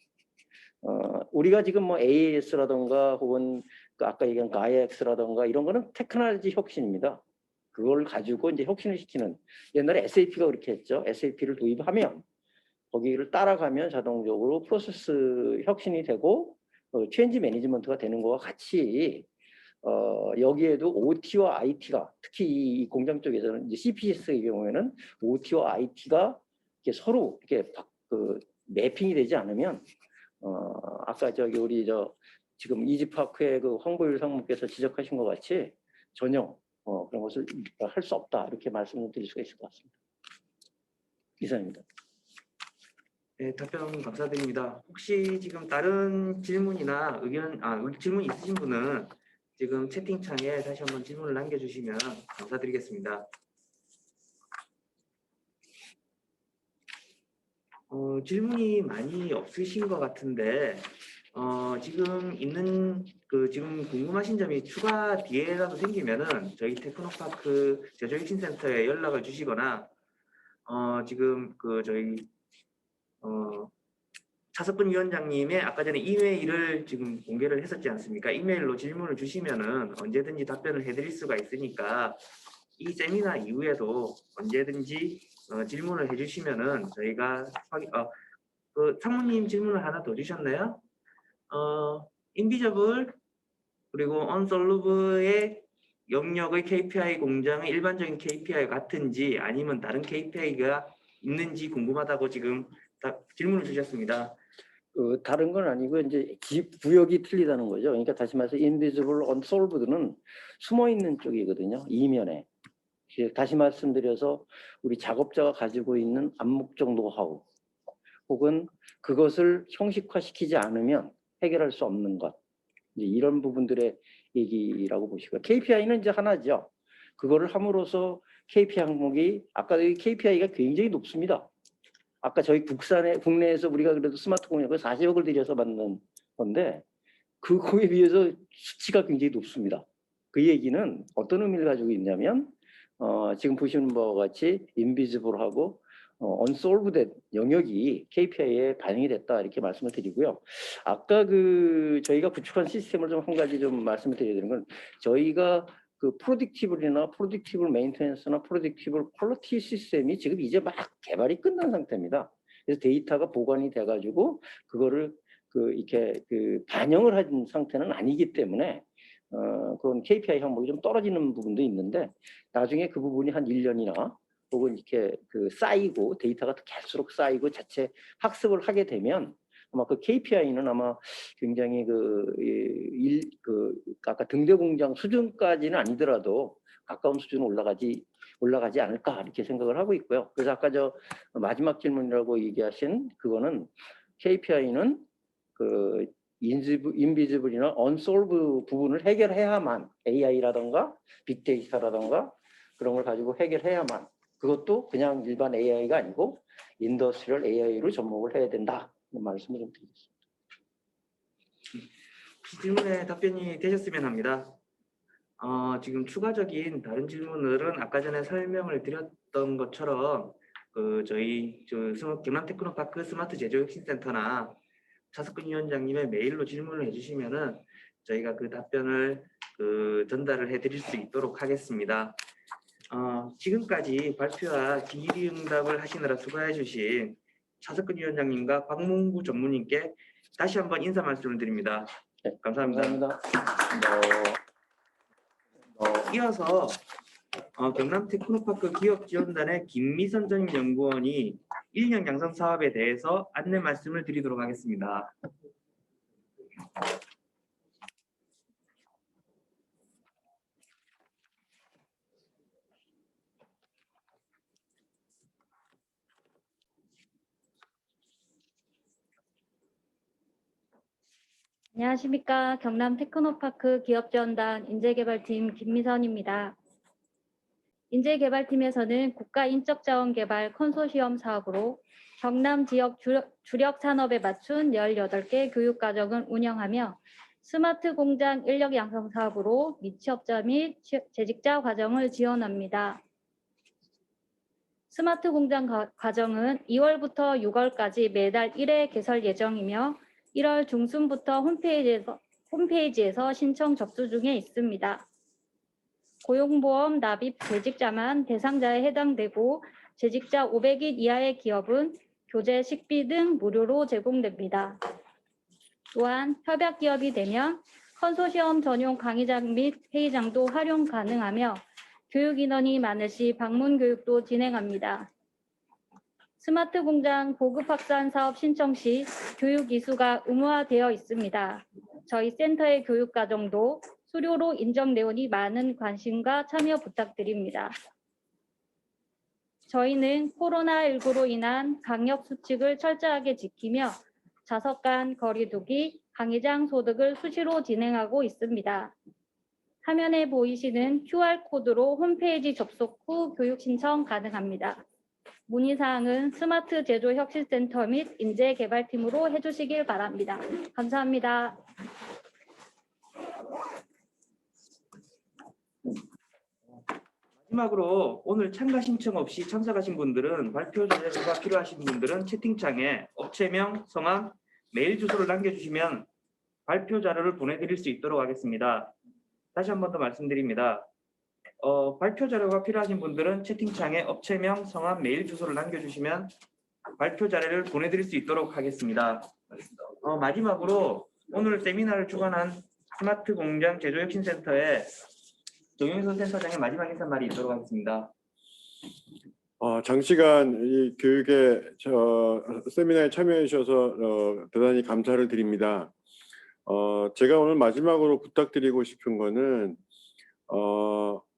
우리가 지금 뭐 AAS라던가 혹은 그 아까 얘기한 가이엑스라던가 이런 거는 테크놀로지 혁신입니다. 그걸 가지고 이제 혁신을 시키는 옛날에 SAP가 그렇게 했죠. SAP를 도입하면 거기를 따라가면 자동적으로 프로세스 혁신이 되고 체인지 매니지먼트가 되는 거와 같이 여기에도 OT와 IT가 특히 이 공장 쪽에서는 이제 CPS의 경우에는 OT와 IT가 이렇게 서로 이렇게 그 매핑이 되지 않으면 아까 우리 지금 이지파크의 그 황보일 상무께서 지적하신 것 같이 전혀 그런 것을 할 수 없다 이렇게 말씀을 드릴 수가 있을 것 같습니다. 이상입니다. 네, 답변 감사드립니다. 혹시 지금 다른 질문이나 질문 있으신 분은 지금 채팅창에 다시 한번 질문을 남겨주시면 감사드리겠습니다. 질문이 많이 없으신 것 같은데 지금 지금 궁금하신 점이 추가 뒤에라도 생기면은 저희 테크노파크 제조혁신센터에 연락을 주시거나 지금 저희 차석근 위원장님의 아까 전에 이메일을 지금 공개를 했었지 않습니까? 이메일로 질문을 주시면은 언제든지 답변을 해드릴 수가 있으니까 이 세미나 이후에도 언제든지 질문을 해주시면은 저희가 그 상무님 질문을 하나 더 주셨나요? 인비저블 그리고 언솔루브의 영역의 KPI 공장의 일반적인 KPI와 같은지 아니면 다른 KPI가 있는지 궁금하다고 지금 질문을 주셨습니다. 다른 건 아니고 이제 구역이 틀리다는 거죠. 그러니까 다시 말해서 invisible, unsolved는 숨어 있는 쪽이거든요. 이면에. 다시 말씀드려서 우리 작업자가 가지고 있는 암묵적 노하우 혹은 그것을 형식화시키지 않으면 해결할 수 없는 것. 이제 이런 부분들의 얘기라고 보시고 KPI는 이제 하나죠. 그거를 함으로써 KPI 항목이 아까 이 KPI가 굉장히 높습니다. 아까 저희 국내에서 우리가 그래도 스마트 공약을 40억을 들여서 만든 건데 그거에 비해서 수치가 굉장히 높습니다. 그 얘기는 어떤 의미를 가지고 있냐면 지금 보시는 바와 같이 인비지블하고 unsolved 영역이 KPI에 반영이 됐다 이렇게 말씀을 드리고요. 아까 저희가 구축한 시스템을 좀 한 가지 좀 말씀을 드려야 되는 건 저희가 그 프로딕티블이나 프로딕티블 메인테넌스나 프로딕티블 퀄리티 시스템이 지금 이제 막 개발이 끝난 상태입니다. 그래서 데이터가 보관이 돼가지고 그거를 이렇게 반영을 한 상태는 아니기 때문에 그런 KPI 항목이 좀 떨어지는 부분도 있는데 나중에 그 부분이 한 1년이나 혹은 이렇게 쌓이고 데이터가 갈수록 쌓이고 자체 학습을 하게 되면 아마 그 KPI는 아마 굉장히 아까 등대공장 수준까지는 아니더라도 가까운 수준으로 올라가지 않을까 이렇게 생각을 하고 있고요. 그래서 아까 저 마지막 질문이라고 얘기하신 그거는 KPI는 인비지블이나 unsolved 부분을 해결해야만 AI라던가 빅데이터라던가 그런 걸 가지고 해결해야만 그것도 그냥 일반 AI가 아니고 인더스트리얼 AI로 접목을 해야 된다. 말씀을 좀 드리겠습니다. 혹시 질문에 답변이 되셨으면 합니다. 지금 추가적인 다른 질문들은 아까 전에 설명을 드렸던 것처럼 저희 경남 테크노파크 스마트 제조혁신센터나 차석근 위원장님의 메일로 질문을 해주시면은 저희가 그 답변을 전달을 해드릴 수 있도록 하겠습니다. 지금까지 발표와 질의응답을 하시느라 수고해주신 차석근 위원장님과 박문구 전무님께 다시 한번 인사 말씀을 드립니다. 네, 감사합니다. 감사합니다. 이어서 경남 테크노파크 기업지원단의 김미선 전임 연구원이 인력 양성 사업에 대해서 안내 말씀을 드리도록 하겠습니다. 안녕하십니까. 경남 테크노파크 기업지원단 인재개발팀 김미선입니다. 인재개발팀에서는 국가인적자원개발 컨소시엄 사업으로 경남 지역 주력 산업에 맞춘 18개 교육과정을 운영하며 스마트 공장 인력 양성 사업으로 미취업자 및 재직자 과정을 지원합니다. 스마트 공장 과정은 2월부터 6월까지 매달 1회 개설 예정이며 1월 중순부터 홈페이지에서 신청 접수 중에 있습니다. 고용보험 납입 재직자만 대상자에 해당되고 재직자 500인 이하의 기업은 교재, 식비 등 무료로 제공됩니다. 또한 협약 기업이 되면 컨소시엄 전용 강의장 및 회의장도 활용 가능하며 교육 인원이 많을 시 방문 교육도 진행합니다. 스마트 공장 보급 확산 사업 신청 시 교육 이수가 의무화되어 있습니다. 저희 센터의 교육 과정도 수료로 인정되오니 많은 관심과 참여 부탁드립니다. 저희는 코로나19로 인한 방역 수칙을 철저하게 지키며 좌석 간 거리 두기, 강의장 소득을 수시로 진행하고 있습니다. 화면에 보이시는 QR코드로 홈페이지 접속 후 교육 신청 가능합니다. 문의사항은 스마트 제조혁신센터 및 인재개발팀으로 해주시길 바랍니다. 감사합니다. 마지막으로 오늘 참가 신청 없이 참석하신 분들은 발표 자료가 필요하신 분들은 채팅창에 업체명, 성함, 메일 주소를 남겨주시면 발표 자료를 보내드릴 수 있도록 하겠습니다. 다시 한 번 더 말씀드립니다. 발표 자료가 필요하신 분들은 채팅창에 업체명, 성함, 메일 주소를 남겨주시면 발표 자료를 보내드릴 수 있도록 하겠습니다. 마지막으로 오늘 세미나를 주관한 스마트 공장 제조혁신센터의 정영선 센터장의 마지막 인사말이 있도록 하겠습니다. 장시간 이 교육에 세미나에 참여해 주셔서 대단히 감사를 드립니다. 제가 오늘 마지막으로 부탁드리고 싶은 거는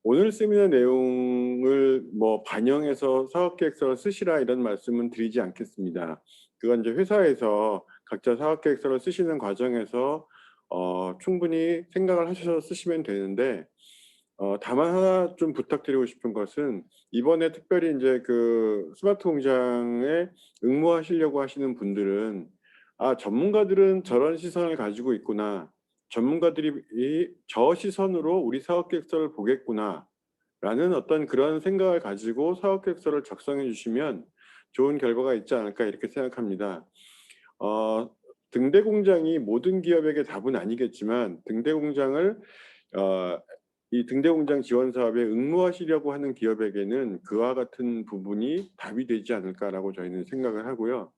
오늘 세미나 내용을 뭐 반영해서 사업계획서를 쓰시라 이런 말씀은 드리지 않겠습니다. 그건 이제 회사에서 각자 사업계획서를 쓰시는 과정에서 충분히 생각을 하셔서 쓰시면 되는데 다만 하나 좀 부탁드리고 싶은 것은 이번에 특별히 이제 그 스마트 공장에 응모하시려고 하시는 분들은 전문가들은 저런 시선을 가지고 있구나. 전문가들이 저 시선으로 우리 사업계획서를 보겠구나. 라는 어떤 그런 생각을 가지고 사업계획서를 작성해 주시면 좋은 결과가 있지 않을까 이렇게 생각합니다. 등대 공장이 모든 기업에게 답은 아니겠지만 등대 공장을 이 등대 공장 지원 사업에 응모하시려고 하는 기업에게는 그와 같은 부분이 답이 되지 않을까라고 저희는 생각을 하고요.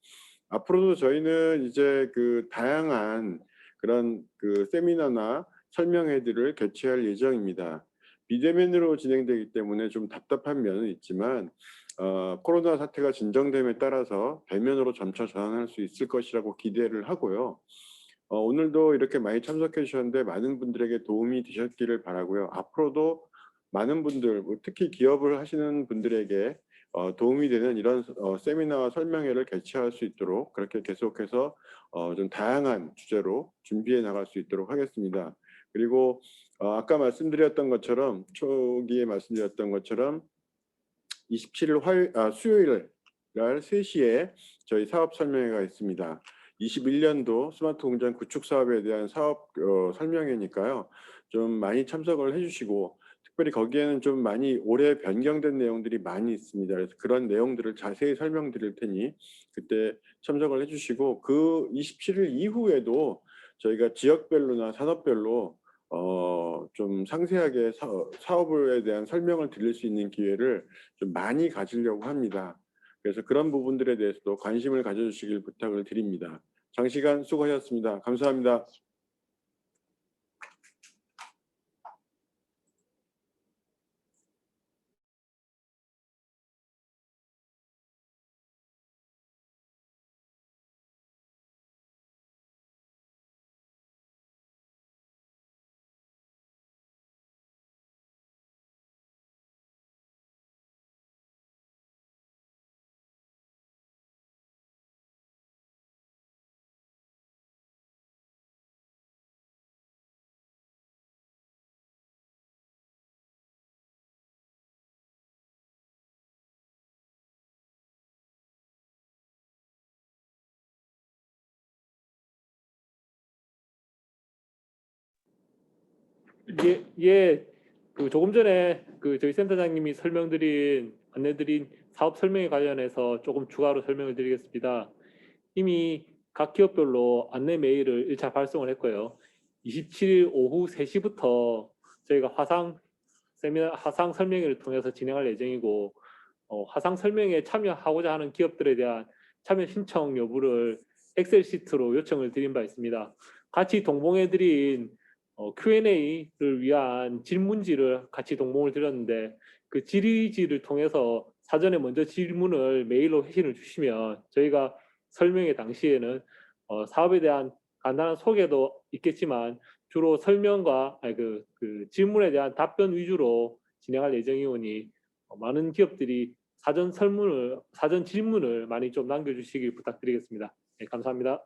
앞으로도 저희는 이제 그 다양한 그런 그 세미나나 설명회들을 개최할 예정입니다. 비대면으로 진행되기 때문에 좀 답답한 면은 있지만 코로나 사태가 진정됨에 따라서 대면으로 점차 전환할 수 있을 것이라고 기대를 하고요. 오늘도 이렇게 많이 참석해 주셨는데 많은 분들에게 도움이 되셨기를 바라고요. 앞으로도 많은 분들, 특히 기업을 하시는 분들에게 도움이 되는 이런 세미나와 설명회를 개최할 수 있도록 그렇게 계속해서 좀 다양한 주제로 준비해 나갈 수 있도록 하겠습니다. 그리고 아까 말씀드렸던 것처럼 초기에 말씀드렸던 것처럼 27일 수요일 날 3시에 저희 사업 설명회가 있습니다. 21년도 스마트 공장 구축 사업에 대한 사업 설명회니까요. 좀 많이 참석을 해주시고 특별히 거기에는 좀 많이 올해 변경된 내용들이 많이 있습니다. 그래서 그런 내용들을 자세히 설명드릴 테니 그때 참석을 해주시고 그 27일 이후에도 저희가 지역별로나 산업별로 좀 상세하게 사업에 대한 설명을 드릴 수 있는 기회를 좀 많이 가지려고 합니다. 그래서 그런 부분들에 대해서도 관심을 가져주시길 부탁을 드립니다. 장시간 수고하셨습니다. 감사합니다. 그 조금 전에 그 저희 센터장님이 안내드린 사업 설명에 관련해서 조금 추가로 설명을 드리겠습니다. 이미 각 기업별로 안내 메일을 1차 발송을 했고요. 27일 오후 3시부터 저희가 화상 설명회를 통해서 진행할 예정이고 화상 설명회에 참여하고자 하는 기업들에 대한 참여 신청 여부를 엑셀 시트로 요청을 드린 바 있습니다. 같이 동봉해드린 Q&A를 위한 질문지를 같이 동봉을 드렸는데 그 질의지를 통해서 사전에 먼저 질문을 메일로 회신을 주시면 저희가 설명회 당시에는 사업에 대한 간단한 소개도 있겠지만 주로 설명과 그 질문에 대한 답변 위주로 진행할 예정이오니 많은 기업들이 사전 질문을 많이 좀 남겨주시길 부탁드리겠습니다. 네, 감사합니다.